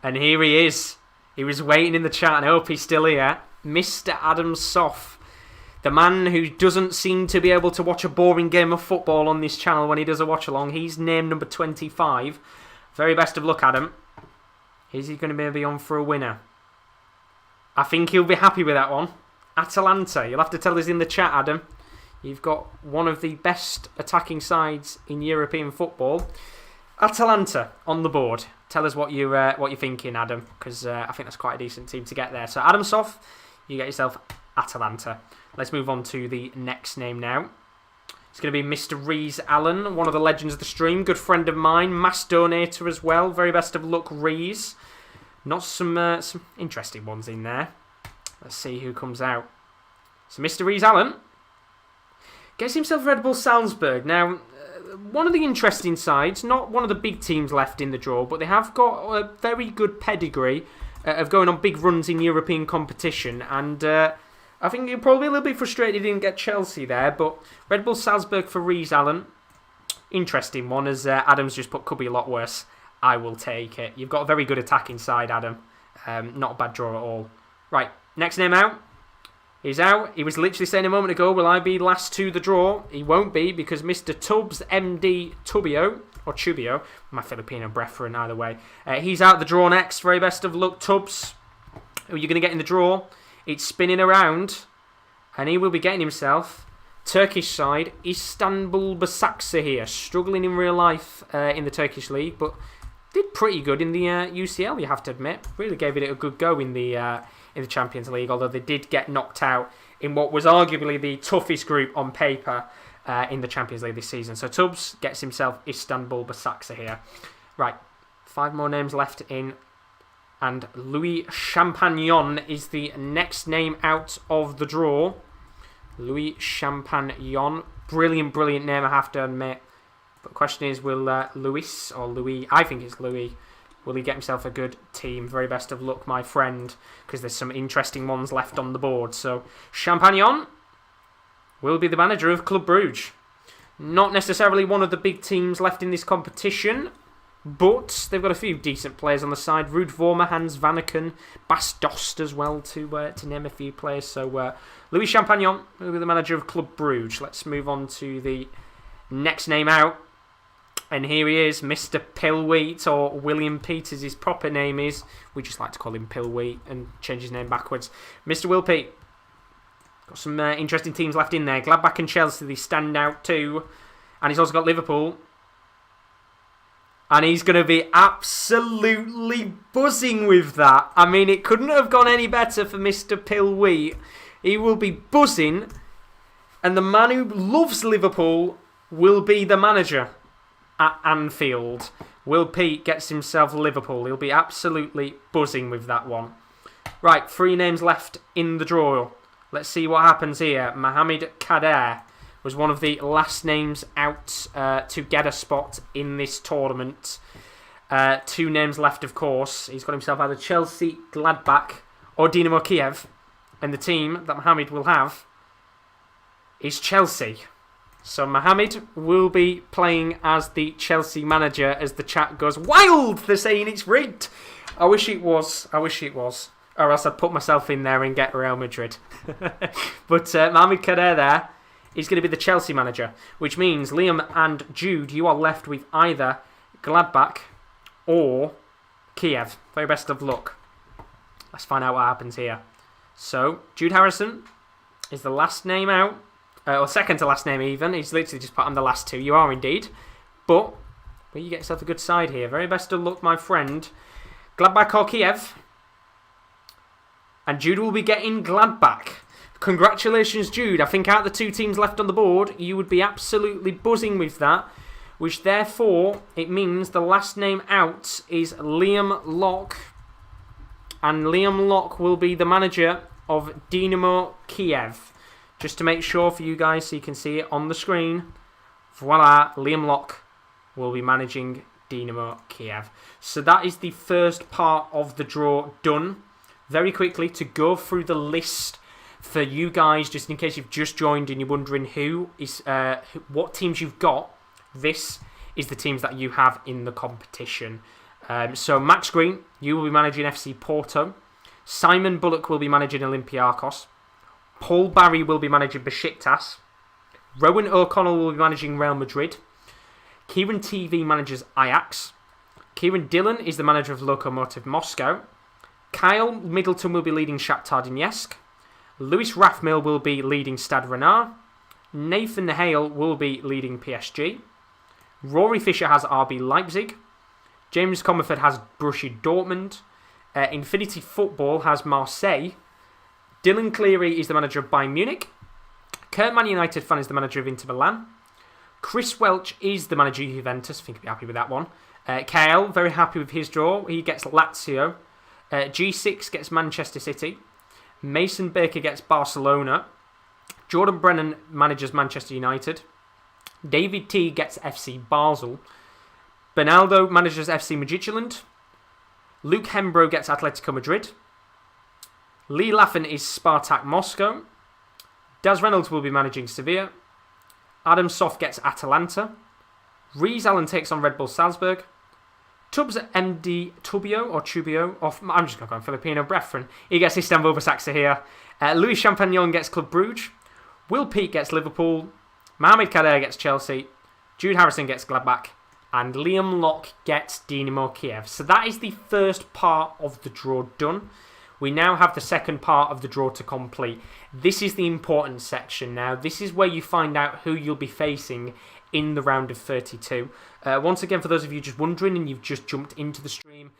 And here he is. He was waiting in the chat, and I hope he's still here. Mr. Adam Soff. The man who doesn't seem to be able to watch a boring game of football on this channel when he does a watch-along. He's named number 25. Very best of luck, Adam. Is he going to be on for a winner? I think he'll be happy with that one. Atalanta. You'll have to tell us in the chat, Adam. You've got one of the best attacking sides in European football. Atalanta on the board. Tell us what you're thinking, Adam, because I think that's quite a decent team to get there. So, Adam Soff, you get yourself Atalanta. Let's move on to the next name now. It's going to be Mr. Rees Allen, one of the legends of the stream. Good friend of mine. Mass donator as well. Very best of luck, Rees. Not some interesting ones in there. Let's see who comes out. So, Mr. Rees Allen gets himself Red Bull Salzburg. Now, one of the interesting sides, not one of the big teams left in the draw, but they have got a very good pedigree of going on big runs in European competition. And I think you're probably a little bit frustrated he didn't get Chelsea there, but Red Bull Salzburg for Rees Allen. Interesting one, as Adam's just put, could be a lot worse. I will take it. You've got a very good attacking side, Adam. Not a bad draw at all. Right, next name out. He's out. He was literally saying a moment ago, will I be last to the draw? He won't be, because Mr. Tubbs, MD Tubio, or Chubio, my Filipino brethren either way. He's out the draw next. Very best of luck, Tubbs. Who are you going to get in the draw? It's spinning around, and he will be getting himself Turkish side, Istanbul Basaksehir. Struggling in real life in the Turkish league, but did pretty good in the UCL, you have to admit. Really gave it a good go in the Champions League, although they did get knocked out in what was arguably the toughest group on paper in the Champions League this season. So Tubbs gets himself Istanbul Basaksehir. Right, 5 more names left in, and Louis Champagnon is the next name out of the draw. Louis Champagnon, brilliant name, I have to admit. But the question is, will Louis, or Louis, I think it's Louis, will he get himself a good team? Very best of luck, my friend, because there's some interesting ones left on the board. So, Champagnon will be the manager of Club Brugge. Not necessarily one of the big teams left in this competition, but they've got a few decent players on the side. Ruud Vormer, Hans Vanaken, Bas Dost as well, to name a few players. So, Louis Champagnon will be the manager of Club Brugge. Let's move on to the next name out. And here he is, Mr. Pillwheat, or William Peters, his proper name is. We just like to call him Pillwheat and change his name backwards. Mr. Will Pete. Got some interesting teams left in there. Gladbach and Chelsea, they stand out too. And he's also got Liverpool. And he's going to be absolutely buzzing with that. I mean, it couldn't have gone any better for Mr. Pillwheat. He will be buzzing. And the man who loves Liverpool will be the manager at Anfield. Will Pete gets himself Liverpool. He'll be absolutely buzzing with that one. Right, 3 names left in the draw. Let's see what happens here. Mohamed Kader was one of the last names out to get a spot in this tournament. 2 names left, of course. He's got himself either Chelsea, Gladbach, or Dynamo Kiev. And the team that Mohamed will have is Chelsea. So Mohamed will be playing as the Chelsea manager as the chat goes wild. They're saying it's rigged. I wish it was. Or else I'd put myself in there and get Real Madrid. But Mohamed Kader there is going to be the Chelsea manager, which means Liam and Jude, you are left with either Gladbach or Kiev. Very best of luck. Let's find out what happens here. So, Jude Harrison is the last name out. Or second to last name even. He's literally just put on the last 2. You are indeed. But you get yourself a good side here. Very best of luck, my friend. Gladbach or Kiev. And Jude will be getting Gladbach. Congratulations, Jude. I think out of the 2 teams left on the board, you would be absolutely buzzing with that. Which therefore, it means the last name out is Liam Locke. And Liam Locke will be the manager of Dynamo Kiev. Just to make sure for you guys so you can see it on the screen. Voila, Liam Locke will be managing Dynamo Kiev. So that is the first part of the draw done. Very quickly, to go through the list for you guys, just in case you've just joined and you're wondering what teams you've got, this is the teams that you have in the competition. So Max Green, you will be managing FC Porto. Simon Bullock will be managing Olympiacos. Paul Barry will be managing Besiktas. Rowan O'Connell will be managing Real Madrid. Kieran TV manages Ajax. Kieran Dillon is the manager of Lokomotiv Moscow. Kyle Middleton will be leading Shakhtar Donetsk. Lewis Rathmill will be leading Stade Rennais. Nathan Hale will be leading PSG. Rory Fisher has RB Leipzig. James Comerford has Borussia Dortmund. Infinity Football has Marseille. Dylan Cleary is the manager of Bayern Munich. Kurt Man United fan is the manager of Inter Milan. Chris Welch is the manager of Juventus. I think he'll be happy with that one. Kyle, very happy with his draw. He gets Lazio. G6 gets Manchester City. Mason Baker gets Barcelona. Jordan Brennan manages Manchester United. David T gets FC Basel. Bernaldo manages FC Midtjylland. Luke Hembro gets Atletico Madrid. Lee Laffin is Spartak Moscow. Daz Reynolds will be managing Sevilla. Adam Soft gets Atalanta. Rees Allen takes on Red Bull Salzburg. Tubbs MD Tubio, I'm just going to go on Filipino Brethren. He gets Istanbul Basaksehir. Louis Champagnon gets Club Brugge. Will Peake gets Liverpool. Mohamed Kader gets Chelsea. Jude Harrison gets Gladbach. And Liam Locke gets Dynamo Kiev. So that is the first part of the draw done. We now have the second part of the draw to complete. This is the important section now. This is where you find out who you'll be facing in the round of 32. Once again, for those of you just wondering and you've just jumped into the stream,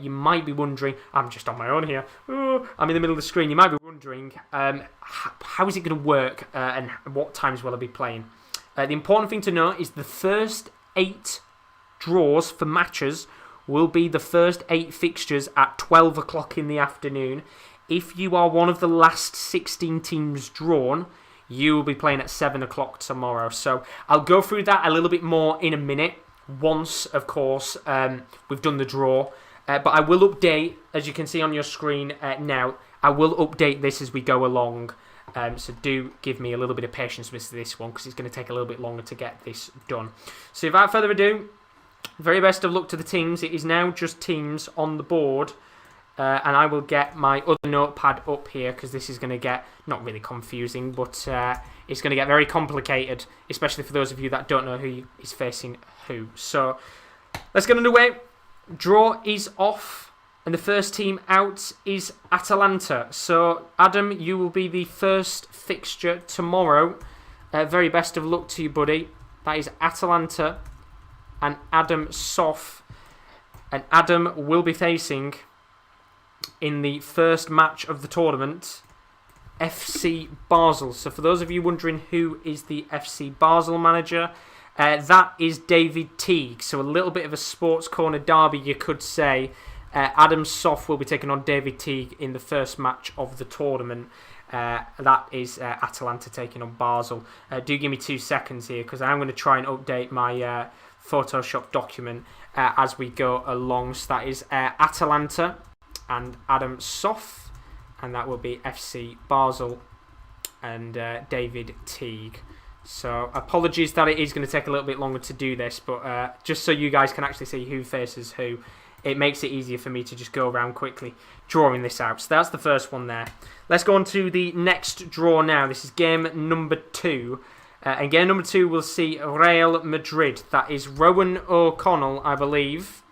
you might be wondering, I'm just on my own here, I'm in the middle of the screen, you might be wondering, how is it going to work and what times will I be playing? The important thing to know is the first 8 draws for matches will be the first 8 fixtures at 12 o'clock in the afternoon. If you are one of the last 16 teams drawn, you will be playing at 7 o'clock tomorrow. So I'll go through that a little bit more in a minute. Once, of course, we've done the draw. But I will update, as you can see on your screen now, I will update this as we go along. So do give me a little bit of patience with this one, because it's going to take a little bit longer to get this done. So without further ado, very best of luck to the teams. It is now just teams on the board. And I will get my other notepad up here, because this is going to get not really confusing, but it's going to get very complicated, especially for those of you that don't know who is facing who. So let's get underway. Draw is off, and the first team out is Atalanta. So Adam, you will be the first fixture tomorrow. Very best of luck to you, buddy. That is Atalanta and Adam Soff. And Adam will be facing, in the first match of the tournament, FC Basel. So for those of you wondering who is the FC Basel manager, that is David Teague. So a little bit of a sports corner derby, you could say. Adam Soff will be taking on David Teague in the first match of the tournament. That is Atalanta taking on Basel. Do give me 2 seconds here, because I'm going to try and update my Photoshop document as we go along. So that is Atalanta and Adam Soff, and that will be FC Basel and David Teague. So apologies that it is going to take a little bit longer to do this, but just so you guys can actually see who faces who, it makes it easier for me to just go around quickly drawing this out. So that's the first one there. Let's go on to the next draw now. This is game number 2. And game number 2 will see Real Madrid. That is Rowan O'Connell, I believe.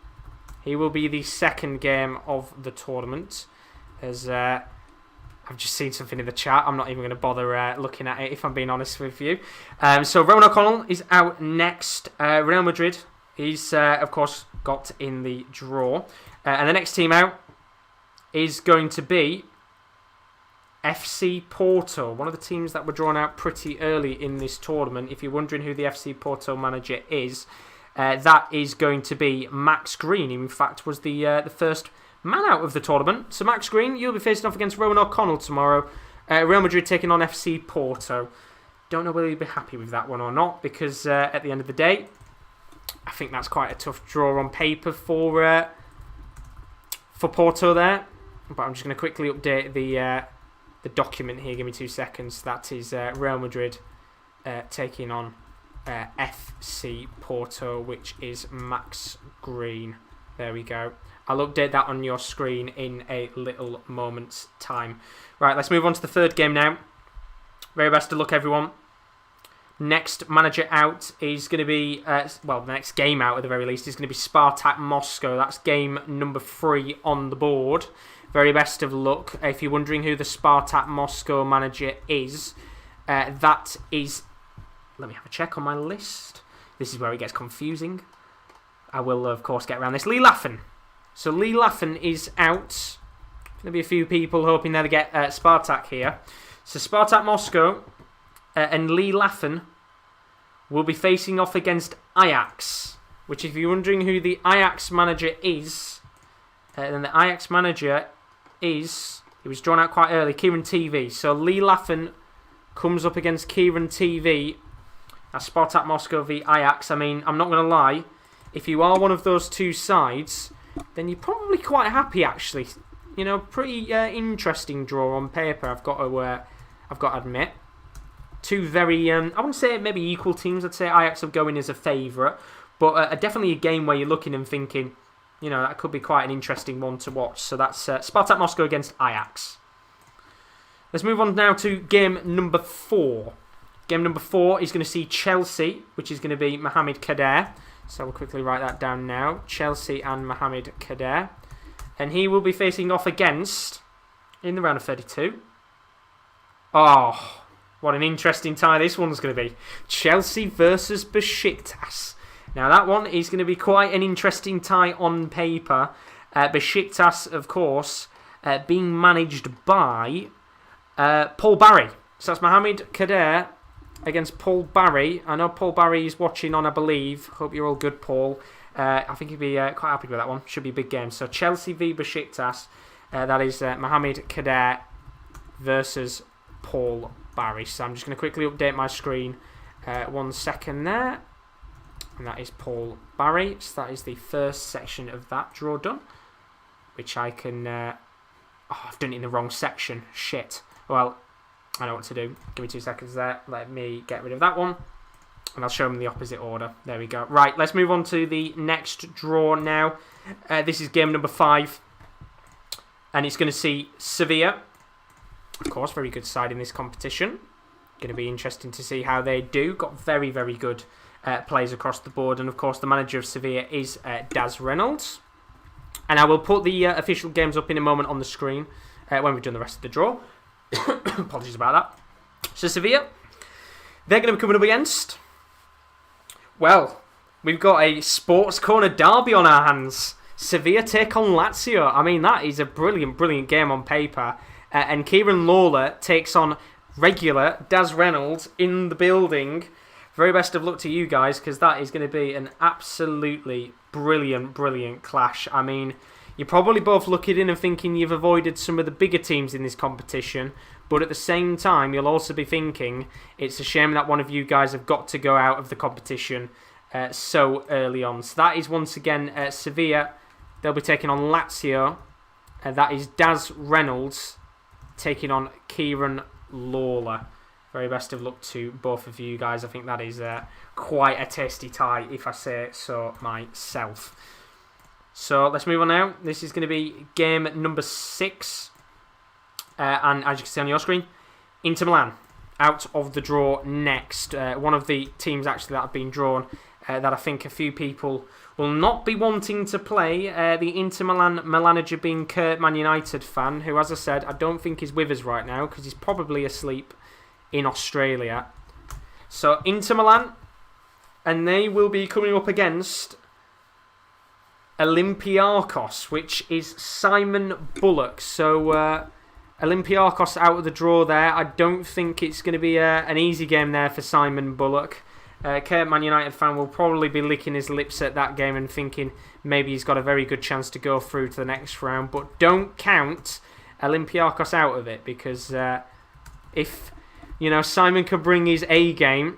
He will be the second game of the tournament. As I've just seen something in the chat. I'm not even going to bother looking at it, if I'm being honest with you. So Rowan O'Connell is out next. Real Madrid, he's of course got in the draw. And the next team out is going to be FC Porto, one of the teams that were drawn out pretty early in this tournament. If you're wondering who the FC Porto manager is, that is going to be Max Green. He, in fact, was the first man out of the tournament. So Max Green, you'll be facing off against Rowan O'Connell tomorrow. Real Madrid taking on FC Porto. Don't know whether you'll be happy with that one or not, because at the end of the day, I think that's quite a tough draw on paper for Porto there. But I'm just going to quickly update the document here. Give me 2 seconds. That is Real Madrid taking on FC Porto, which is Max Green. There we go. I'll update that on your screen in a little moment's time. Right, let's move on to the third game now. Very best of luck, everyone. Next manager out is going to be, the next game out at the very least is going to be Spartak Moscow. That's game number 3 on the board. Very best of luck. If you're wondering who the Spartak Moscow manager is, that is... Let me have a check on my list. This is where it gets confusing. I will, of course, get around this. Lee Laffen. So Lee Laffen is out. There'll be a few people hoping they'll get Spartak here. So Spartak Moscow and Lee Laffen will be facing off against Ajax. Which, if you're wondering who the Ajax manager is, then the Ajax manager is... He was drawn out quite early, Kieran TV. So Lee Laffen comes up against Kieran TV. That's Spartak Moscow v Ajax. I mean, I'm not going to lie. If you are one of those two sides, then you're probably quite happy, actually. You know, pretty interesting draw on paper, I've got to admit. Two very, I wouldn't say maybe equal teams. I'd say Ajax will go in as a favourite. But definitely a game where you're looking and thinking, you know, that could be quite an interesting one to watch. So that's Spartak Moscow against Ajax. Let's move on now to game number 4. Game number 4 is going to see Chelsea, which is going to be Mohamed Kader. So we'll quickly write that down now. Chelsea and Mohamed Kader. And he will be facing off against, in the round of 32. Oh, what an interesting tie this one's going to be. Chelsea versus Besiktas. Now that one is going to be quite an interesting tie on paper. Besiktas, of course, being managed by Paul Barry. So that's Mohamed Kader against Paul Barry. I know Paul Barry is watching on, I believe. Hope you're all good, Paul. I think he'd be quite happy with that one. Should be a big game. So Chelsea v Besiktas. That is Mohamed Kader versus Paul Barry. So I'm just going to quickly update my screen. 1 second there. And that is Paul Barry. So that is the first section of that draw done. Which I can... I've done it in the wrong section. Shit. Well, I know what to do. Give me 2 seconds there. Let me get rid of that one. And I'll show them the opposite order. There we go. Right, let's move on to the next draw now. This is game number 5. And it's going to see Sevilla. Of course, very good side in this competition. Going to be interesting to see how they do. Got very, very good players across the board. And, of course, the manager of Sevilla is Daz Reynolds. And I will put the official games up in a moment on the screen when we've done the rest of the draw. Apologies about that. So, Sevilla, they're going to be coming up against... Well, we've got a Sports Corner derby on our hands. Sevilla take on Lazio. I mean, that is a brilliant, brilliant game on paper. And Kieran Lawler takes on regular Daz Reynolds in the building. Very best of luck to you guys, because that is going to be an absolutely brilliant, brilliant clash. I mean, you're probably both looking in and thinking you've avoided some of the bigger teams in this competition, but at the same time, you'll also be thinking it's a shame that one of you guys have got to go out of the competition so early on. So that is once again Sevilla. They'll be taking on Lazio. That is Daz Reynolds taking on Kieran Lawler. Very best of luck to both of you guys. I think that is quite a tasty tie, if I say so myself. So let's move on now. This is going to be game number 6. And as you can see on your screen, Inter Milan out of the draw next. One of the teams actually that have been drawn that I think a few people will not be wanting to play. The Inter Milan manager being Kurt, Man United fan, who, as I said, I don't think is with us right now because he's probably asleep in Australia. So Inter Milan, and they will be coming up against Olympiacos, which is Simon Bullock. So Olympiacos out of the draw there. I don't think it's going to be an easy game there for Simon Bullock. Kurt, Man United fan, will probably be licking his lips at that game and thinking maybe he's got a very good chance to go through to the next round. But don't count Olympiacos out of it, because if Simon could bring his A game,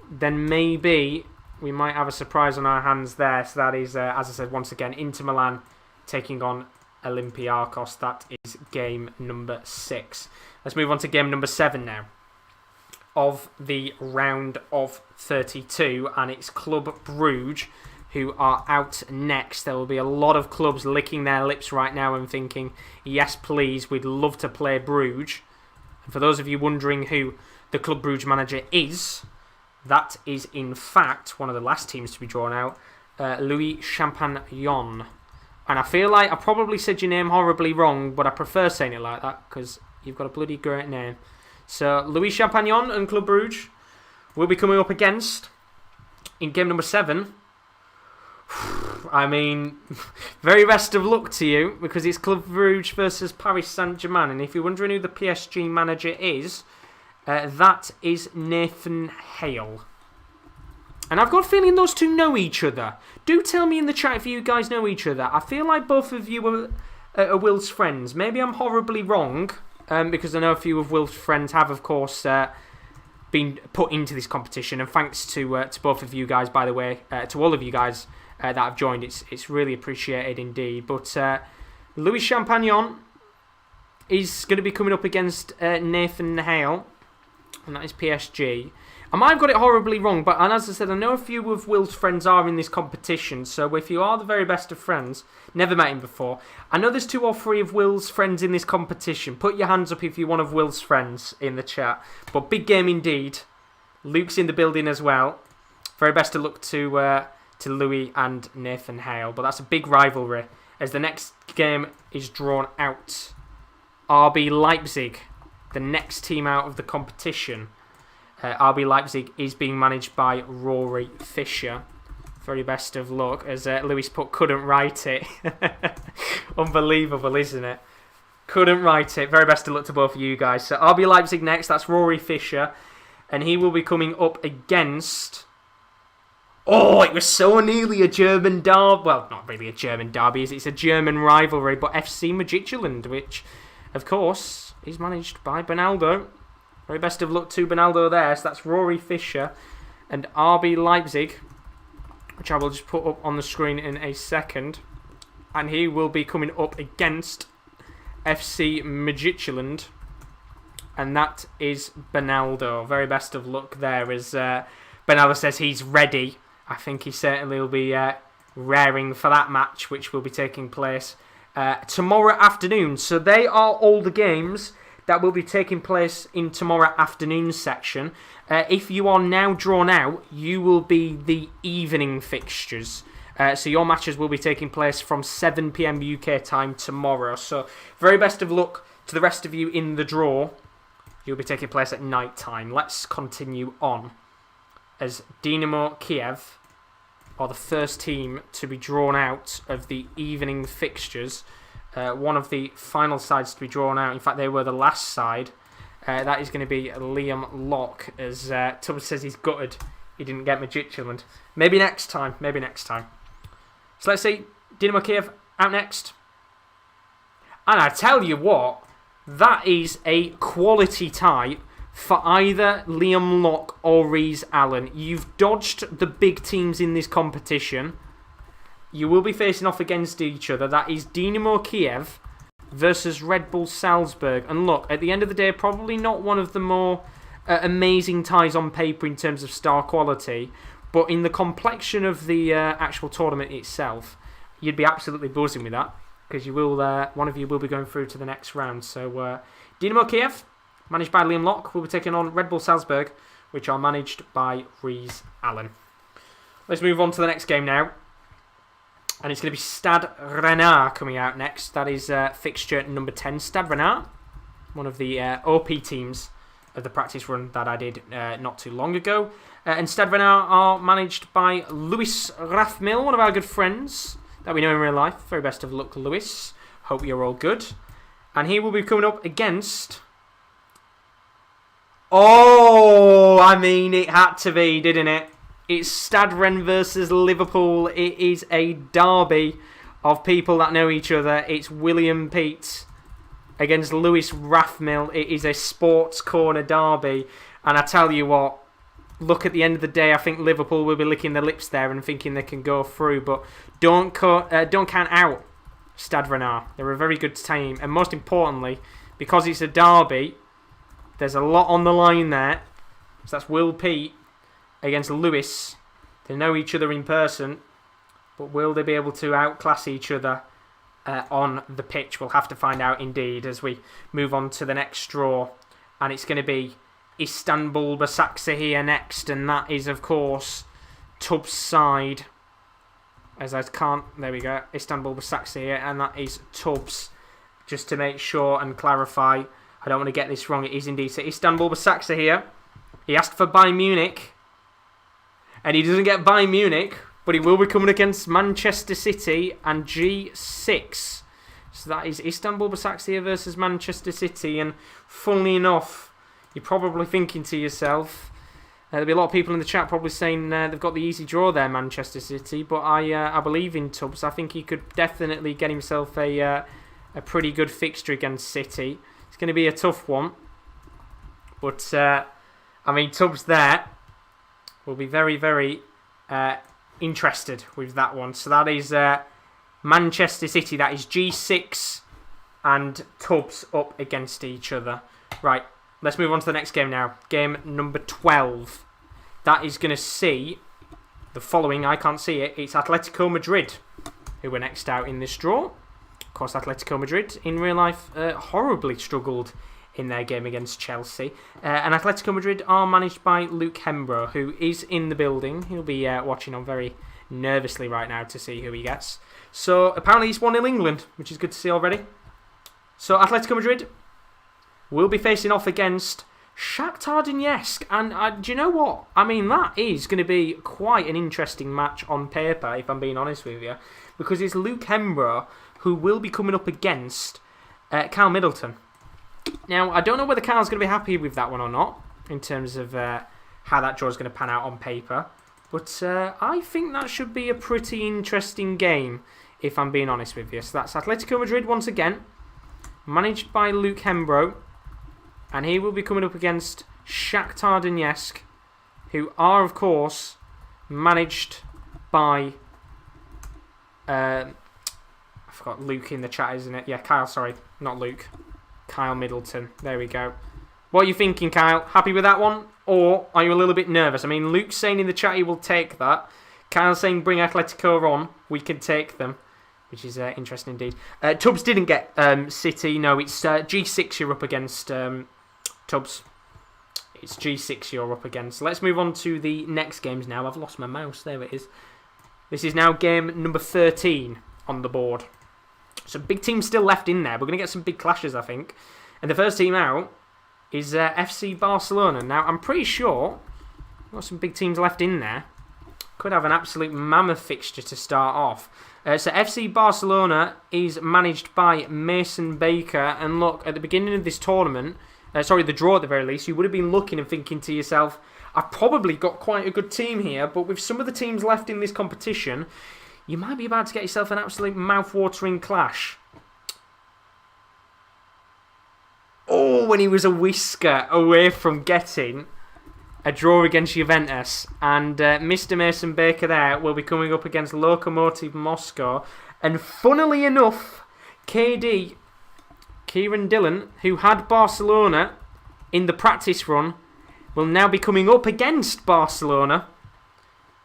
then maybe we might have a surprise on our hands there. So that is, as I said, once again, Inter Milan taking on Olympiacos. That is game number 6. Let's move on to game number 7 now of the round of 32, and it's Club Brugge who are out next. There will be a lot of clubs licking their lips right now and thinking, yes please, we'd love to play Brugge. And for those of you wondering who the Club Brugge manager is, that is in fact one of the last teams to be drawn out, Louis Champagnon. And I feel like I probably said your name horribly wrong, but I prefer saying it like that because you've got a bloody great name. So Louis Champagnon and Club Brugge will be coming up against in game number 7. I mean, very best of luck to you, because it's Club Brugge versus Paris Saint-Germain. And if you're wondering who the PSG manager is, that is Nathan Hale. And I've got a feeling those two know each other. Do tell me in the chat if you guys know each other. I feel like both of you are Will's friends. Maybe I'm horribly wrong, because I know a few of Will's friends have, of course, been put into this competition. And thanks to both of you guys, by the way, to all of you guys that have joined. It's really appreciated indeed. But Louis Champagnon is going to be coming up against Nathan Hale, and that is PSG. I might have got it horribly wrong, but as I said, I know a few of Will's friends are in this competition, so if you are the very best of friends, never met him before, I know there's 2 or 3 of Will's friends in this competition. Put your hands up if you're one of Will's friends in the chat. But big game indeed. Luke's in the building as well. Very best of luck to Louis and Nathan Hale. But that's a big rivalry, as the next game is drawn out. RB Leipzig, the next team out of the competition. RB Leipzig is being managed by Rory Fisher. Very best of luck, as Lewis put, couldn't write it. Unbelievable, isn't it? Couldn't write it. Very best of luck to both of you guys. So RB Leipzig next, that's Rory Fisher. And he will be coming up against... Oh, it was so nearly a German derby. Well, not really a German derby, it's a German rivalry, but FC Midtjylland, which, of course, is managed by Benaldo. Very best of luck to Benaldo there. So that's Rory Fisher and RB Leipzig, which I will just put up on the screen in a second. And he will be coming up against FC Midtjylland, and that is Benaldo. Very best of luck there, as Benaldo says he's ready. I think he certainly will be raring for that match, which will be taking place tomorrow afternoon. So they are all the games that will be taking place in tomorrow afternoon's section. If you are now drawn out, you will be the evening fixtures. So your matches will be taking place from 7 PM UK time tomorrow. So very best of luck to the rest of you in the draw. You'll be taking place at night time. Let's continue on. As Dynamo Kiev are the first team to be drawn out of the evening fixtures. One of the final sides to be drawn out. In fact, they were the last side. That is going to be Liam Locke, as Tubbs says he's gutted he didn't get Midtjylland. Maybe next time. So let's see. Dynamo Kiev out next. And I tell you what, that is a quality tie for either Liam Locke or Rhys Allen. You've dodged the big teams in this competition. You will be facing off against each other. That is Dynamo Kiev versus Red Bull Salzburg. And look, at the end of the day, probably not one of the more amazing ties on paper in terms of star quality. But in the complexion of the actual tournament itself, you'd be absolutely buzzing with that. Because you will, one of you will be going through to the next round. So Dynamo Kiev, managed by Liam Locke, will be taking on Red Bull Salzburg, which are managed by Rhys Allen. Let's move on to the next game now. And it's going to be Stade Rennais coming out next. That is fixture number 10. Stade Rennais, one of the OP teams of the practice run that I did not too long ago. And Stade Rennais are managed by Lewis Rathmill, one of our good friends that we know in real life. Very best of luck, Lewis. Hope you're all good. And he will be coming up against... Oh, I mean, it had to be, didn't it? It's Stade Rennes versus Liverpool. It is a derby of people that know each other. It's William Pete against Lewis Rathmill. It is a sports corner derby. And I tell you what, look, at the end of the day, I think Liverpool will be licking their lips there and thinking they can go through. But don't count out Stade Rennais. They're a very good team. And most importantly, because it's a derby, there's a lot on the line there. So that's Will Pete against Lewis. They know each other in person, but will they be able to outclass each other on the pitch? We'll have to find out indeed as we move on to the next draw. And it's going to be Istanbul Basaksehir here next, and that is, of course, Tubbs' side. As I can't... There we go. Istanbul Basaksehir here, and that is Tubbs. Just to make sure and clarify, I don't want to get this wrong. It is indeed. So Istanbul Basaksehir here. He asked for Bayern Munich. And he doesn't get Bayern Munich, but he will be coming against Manchester City and G6. So that is Istanbul Basaksehir versus Manchester City. And funnily enough, you're probably thinking to yourself, there'll be a lot of people in the chat probably saying they've got the easy draw there, Manchester City. But I believe in Tubbs. I think he could definitely get himself a pretty good fixture against City. It's going to be a tough one. But, I mean, Tubbs there will be very, very interested with that one. So that is Manchester City. That is G6 and Tubbs up against each other. Right, let's move on to the next game now. Game number 12. That is going to see the following. I can't see it. It's Atletico Madrid who were next out in this draw. Of course, Atletico Madrid in real life horribly struggled in their game against Chelsea. And Atletico Madrid are managed by Luke Hembro, who is in the building. He'll be watching on very nervously right now to see who he gets. So apparently he's 1-0 England, which is good to see already. So Atletico Madrid will be facing off against Shakhtar Donetsk. And do you know what? I mean, that is going to be quite an interesting match on paper, if I'm being honest with you. Because it's Luke Hembro who will be coming up against Kyle Middleton. Now, I don't know whether Kyle's going to be happy with that one or not, in terms of how that draw is going to pan out on paper. But I think that should be a pretty interesting game, if I'm being honest with you. So that's Atletico Madrid once again, managed by Luke Hembro. And he will be coming up against Shakhtar Donetsk, who are, of course, managed by... I forgot Luke in the chat, isn't it? Yeah, Kyle, sorry, not Luke. Kyle Middleton. There we go. What are you thinking, Kyle? Happy with that one? Or are you a little bit nervous? I mean, Luke's saying in the chat he will take that. Kyle's saying bring Atletico on. We can take them. which is interesting indeed. Tubbs didn't get City. No, it's G6 you're up against, Tubbs. It's G6 you're up against. Let's move on to the next games now. I've lost my mouse. There it is. This is now game number 13 on the board. So big teams still left in there. We're going to get some big clashes, I think. And the first team out is FC Barcelona. Now, I'm pretty sure we've got some big teams left in there. Could have an absolute mammoth fixture to start off. So FC Barcelona is managed by Mason Baker. And look, at the beginning of this tournament, the draw at the very least, you would have been looking and thinking to yourself, I've probably got quite a good team here, but with some of the teams left in this competition, you might be about to get yourself an absolute mouth-watering clash. Oh, when he was a whisker away from getting a draw against Juventus. And Mr. Mason Baker there will be coming up against Lokomotiv Moscow. And funnily enough, KD, Kieran Dillon, who had Barcelona in the practice run, will now be coming up against Barcelona.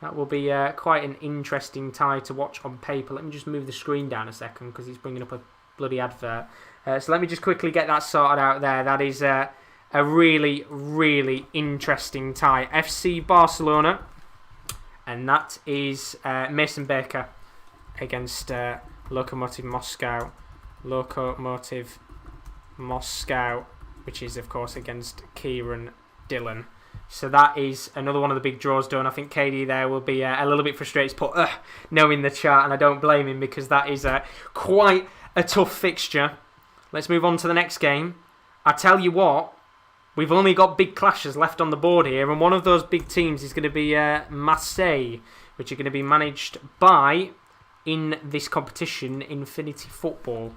That will be quite an interesting tie to watch on paper. Let me just move the screen down a second because he's bringing up a bloody advert. So let me just quickly get that sorted out there. That is a really, really interesting tie. FC Barcelona. And that is Mason Baker against Lokomotiv Moscow. Lokomotiv Moscow, which is, of course, against Kieran Dillon. So that is another one of the big draws done. I think KD there will be a little bit frustrated to put no in the chart, and I don't blame him because that is quite a tough fixture. Let's move on to the next game. I tell you what, we've only got big clashes left on the board here, and one of those big teams is going to be Marseille, which are going to be managed by, in this competition, Infinity Football.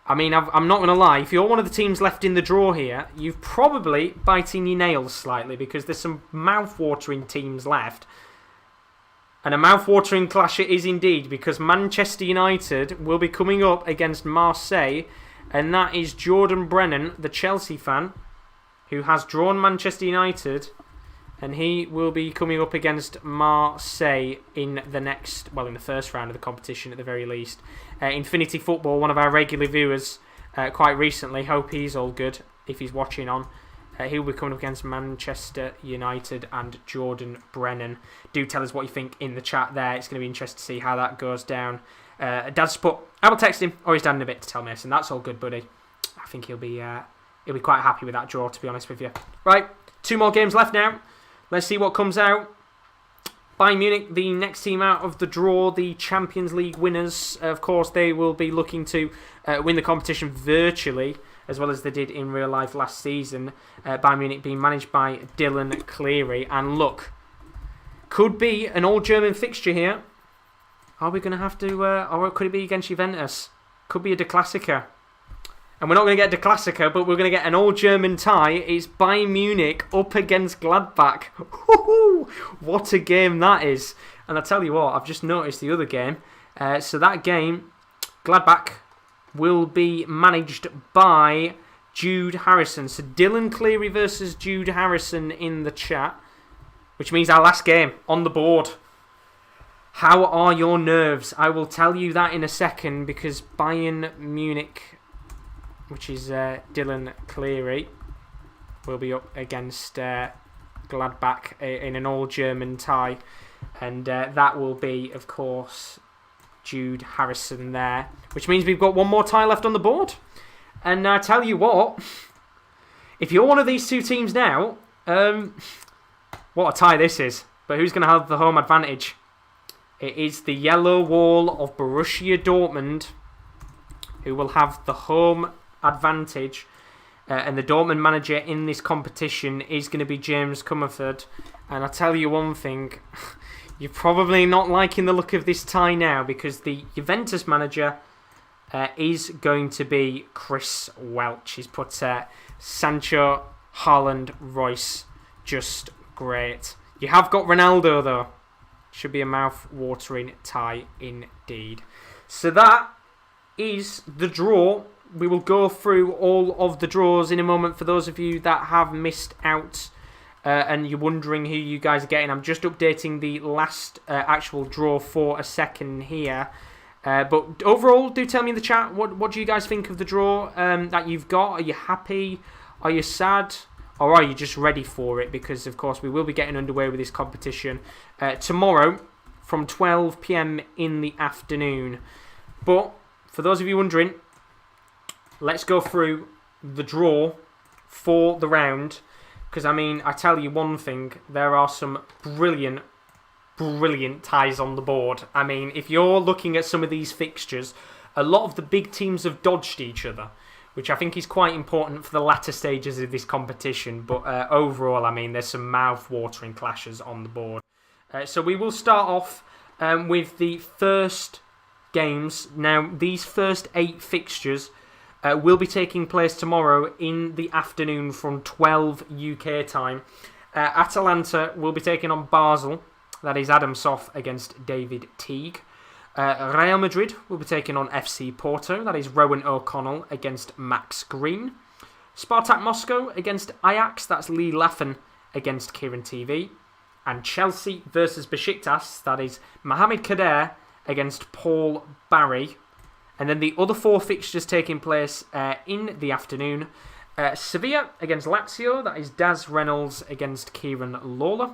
I mean, I'm not going to lie, if you're one of the teams left in the draw here, you're probably biting your nails slightly because there's some mouth-watering teams left. And a mouth-watering clash it is indeed because Manchester United will be coming up against Marseille, and that is Jordan Brennan, the Chelsea fan, who has drawn Manchester United, and he will be coming up against Marseille in the first round of the competition at the very least. Infinity Football, one of our regular viewers quite recently, hope he's all good if he's watching on. He'll be coming up against Manchester United and Jordan Brennan. Do tell us what you think in the chat there. It's going to be interesting to see how that goes down. Dad's put, I will text him, or he's dad in a bit to tell Mason. That's all good, buddy. I think he'll be quite happy with that draw, to be honest with you. Right, 2 more games left now. Let's see what comes out. Bayern Munich, the next team out of the draw, the Champions League winners. Of course, they will be looking to win the competition virtually, as well as they did in real life last season. Bayern Munich being managed by Dylan Cleary. And look, could be an all-German fixture here. Are we going to have to, or could it be against Juventus? Could be a De Klassiker. And we're not going to get De Klassiker, but we're going to get an all-German tie. It's Bayern Munich up against Gladbach. What a game that is. And I tell you what, I've just noticed the other game. So that game, Gladbach, will be managed by Jude Harrison. So Dylan Cleary versus Jude Harrison in the chat, which means our last game on the board. How are your nerves? I will tell you that in a second because Bayern Munich, which is Dylan Cleary, will be up against Gladbach in an all-German tie. And that will be, of course, Jude Harrison there. Which means we've got one more tie left on the board. And I tell you what, if you're one of these two teams now, what a tie this is. But who's going to have the home advantage? It is the yellow wall of Borussia Dortmund who will have the home advantage, and the Dortmund manager in this competition is going to be James Comerford. And I tell you one thing, you're probably not liking the look of this tie now because the Juventus manager is going to be Chris Welch. He's put Sancho, Haaland, Royce, just great. You have got Ronaldo though. Should be a mouth-watering tie indeed. So that is the draw. We will go through all of the draws in a moment for those of you that have missed out and you're wondering who you guys are getting. I'm just updating the last actual draw for a second here. But overall, do tell me in the chat, what do you guys think of the draw that you've got? Are you happy? Are you sad? Or are you just ready for it? Because, of course, we will be getting underway with this competition tomorrow from 12 p.m. in the afternoon. But, for those of you wondering, let's go through the draw for the round. Because, I mean, I tell you one thing, there are some brilliant ties on the board. I mean, if you're looking at some of these fixtures, a lot of the big teams have dodged each other, which I think is quite important for the latter stages of this competition. But overall, I mean, there's some mouth-watering clashes on the board. So we will start off with the first games. Now, these first 8 fixtures will be taking place tomorrow in the afternoon from 12 UK time. Atalanta will be taking on Basel. That is Adam Soff against David Teague. Real Madrid will be taking on FC Porto. That is Rowan O'Connell against Max Green. Spartak Moscow against Ajax. That's Lee Laffen against Kieran TV. And Chelsea versus Besiktas. That is Mohamed Kader against Paul Barry. And then the other 4 fixtures taking place in the afternoon. Sevilla against Lazio. That is Daz Reynolds against Kieran Lawler.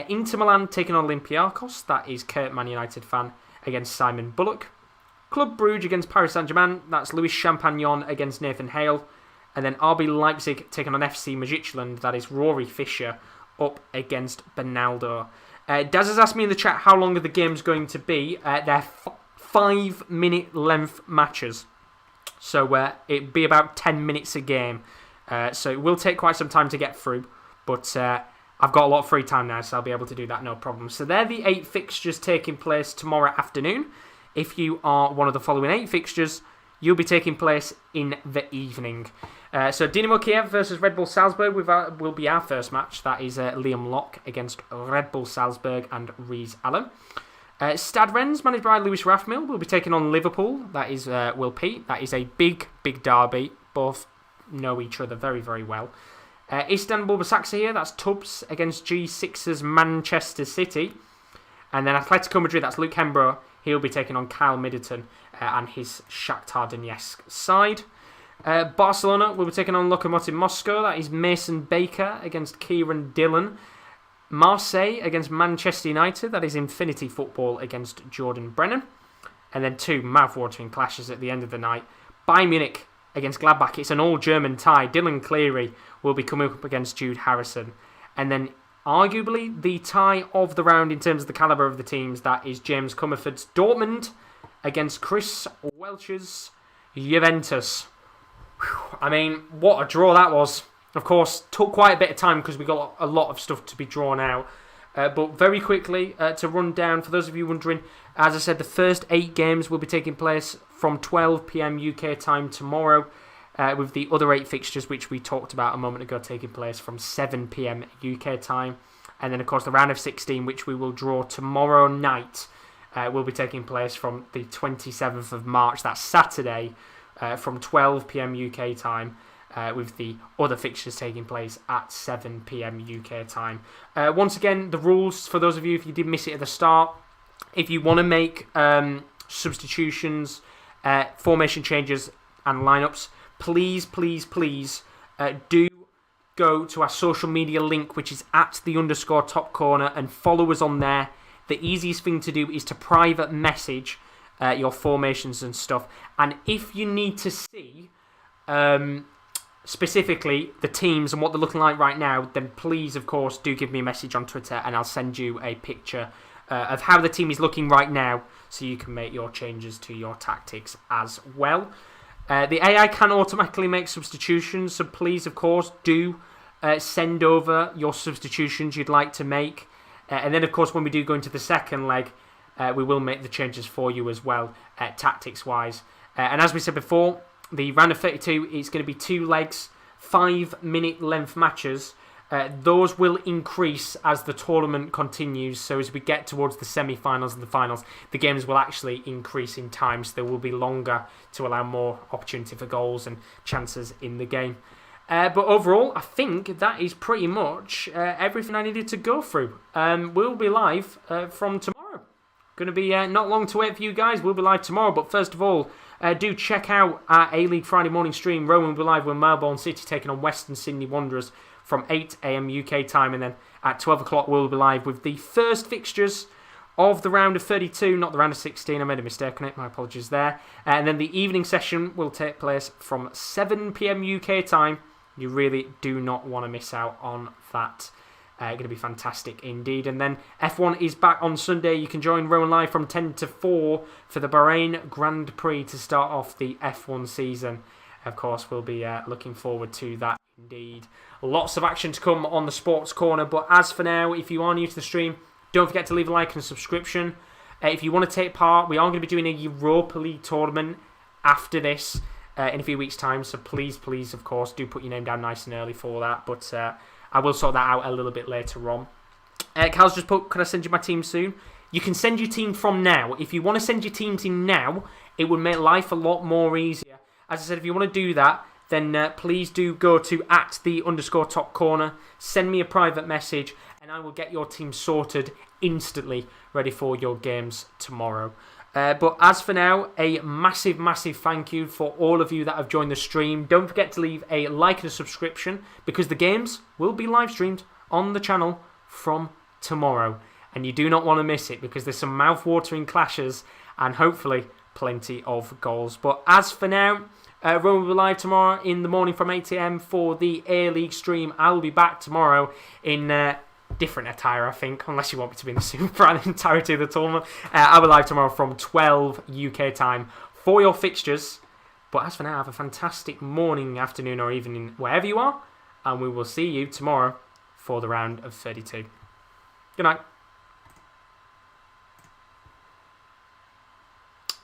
Inter Milan taking on Olympiacos. That is Kurt Man United fan against Simon Bullock. Club Brugge against Paris Saint-Germain. That's Louis Champagnon against Nathan Hale. And then RB Leipzig taking on FC Midtjylland. That is Rory Fisher up against Bernaldo. Daz has asked me in the chat how long are the games going to be. They're 5-minute length matches. So it'd be about 10 minutes a game. So it will take quite some time to get through. But I've got a lot of free time now, so I'll be able to do that, no problem. So they're the 8 fixtures taking place tomorrow afternoon. If you are one of the following 8 fixtures, you'll be taking place in the evening. So Dynamo Kiev versus Red Bull Salzburg will be our first match. That is Liam Locke against Red Bull Salzburg and Rees Allen. Stade Rennes, managed by Lewis Rathmill, will be taking on Liverpool. That is Will Pete. That is a big derby. Both know each other very, very well. Istanbul Basaksehir, that's Tubbs against G6's Manchester City. And then Atletico Madrid, that's Luke Hembrough. He'll be taking on Kyle Middleton and his Shakhtar Donetsk side. Barcelona will be taking on Lokomotiv Moscow. That is Mason Baker against Kieran Dillon. Marseille against Manchester United. That is Infinity Football against Jordan Brennan. And then 2 mouth-watering clashes at the end of the night. Bayern Munich against Gladbach. It's an all-German tie. Dylan Cleary will be coming up against Jude Harrison. And then, arguably, the tie of the round in terms of the calibre of the teams, that is James Comerford's Dortmund against Chris Welch's Juventus. Whew. I mean, what a draw that was. Of course, took quite a bit of time because we got a lot of stuff to be drawn out. But very quickly, to run down, for those of you wondering, as I said, the first 8 games will be taking place from 12 p.m. UK time tomorrow, with the other 8 fixtures, which we talked about a moment ago, taking place from 7 p.m. UK time. And then, of course, the round of 16, which we will draw tomorrow night, will be taking place from the 27th of March, that's Saturday, from 12 p.m. UK time. With the other fixtures taking place at 7 p.m. UK time. Once again, the rules, for those of you, if you did miss it at the start, if you want to make substitutions, formation changes and lineups, please do go to our social media link, which is @_top corner, and follow us on there. The easiest thing to do is to private message your formations and stuff. And if you need to see specifically the teams and what they're looking like right now, then please, of course, do give me a message on Twitter and I'll send you a picture of how the team is looking right now so you can make your changes to your tactics as well. The AI can automatically make substitutions, so please, of course, do send over your substitutions you'd like to make. And then, of course, when we do go into the second leg, we will make the changes for you as well, tactics-wise. And as we said before, the round of 32 is going to be 2 legs, 5-minute length matches. Those will increase as the tournament continues. So as we get towards the semi-finals and the finals, the games will actually increase in time. So they will be longer to allow more opportunity for goals and chances in the game. But overall, I think that is pretty much everything I needed to go through. We'll be live from tomorrow. Going to be not long to wait for you guys. We'll be live tomorrow. But first of all, do check out our A-League Friday morning stream. Rowan will be live with Melbourne City taking on Western Sydney Wanderers from 8 a.m. UK time. And then at 12 o'clock, we'll be live with the first fixtures of the round of 32, not the round of 16. I made a mistake on it. My apologies there. And then the evening session will take place from 7 p.m. UK time. You really do not want to miss out on that. Going to be fantastic indeed. And then F1 is back on Sunday. You can join Rowan live from 10 to 4 for the Bahrain Grand Prix to start off the F1 season. Of course, we'll be looking forward to that indeed. Lots of action to come on the Sports Corner. But as for now, if you are new to the stream, don't forget to leave a like and a subscription. If you want to take part, we are going to be doing a Europa League tournament after this in a few weeks' time. So please, of course, do put your name down nice and early for that. But I will sort that out a little bit later on. Cal's just put, could I send you my team soon? You can send your team from now. If you want to send your teams in now, it would make life a lot more easier. As I said, if you want to do that, then please do go to @the_top corner. Send me a private message, and I will get your team sorted instantly, ready for your games tomorrow. But as for now, a massive thank you for all of you that have joined the stream. Don't forget to leave a like and a subscription, because the games will be live streamed on the channel from tomorrow. And you do not want to miss it, because there's some mouth-watering clashes and hopefully plenty of goals. But as for now, Rowan will be live tomorrow in the morning from 8 a.m. for the A-League stream. I will be back tomorrow in different attire, I think, unless you want me to be in the suit for the entirety of the tournament. I'll be live tomorrow from 12 UK time for your fixtures. But as for now, have a fantastic morning, afternoon or evening, wherever you are. And we will see you tomorrow for the round of 32. Good night.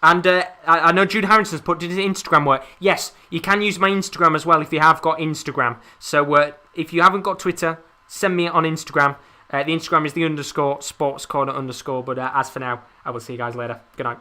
And I know Jude Harrison's put, did his Instagram work? Yes, you can use my Instagram as well if you have got Instagram. So if you haven't got Twitter, send me it on Instagram. The Instagram is _sportscorner_. But as for now, I will see you guys later. Good night.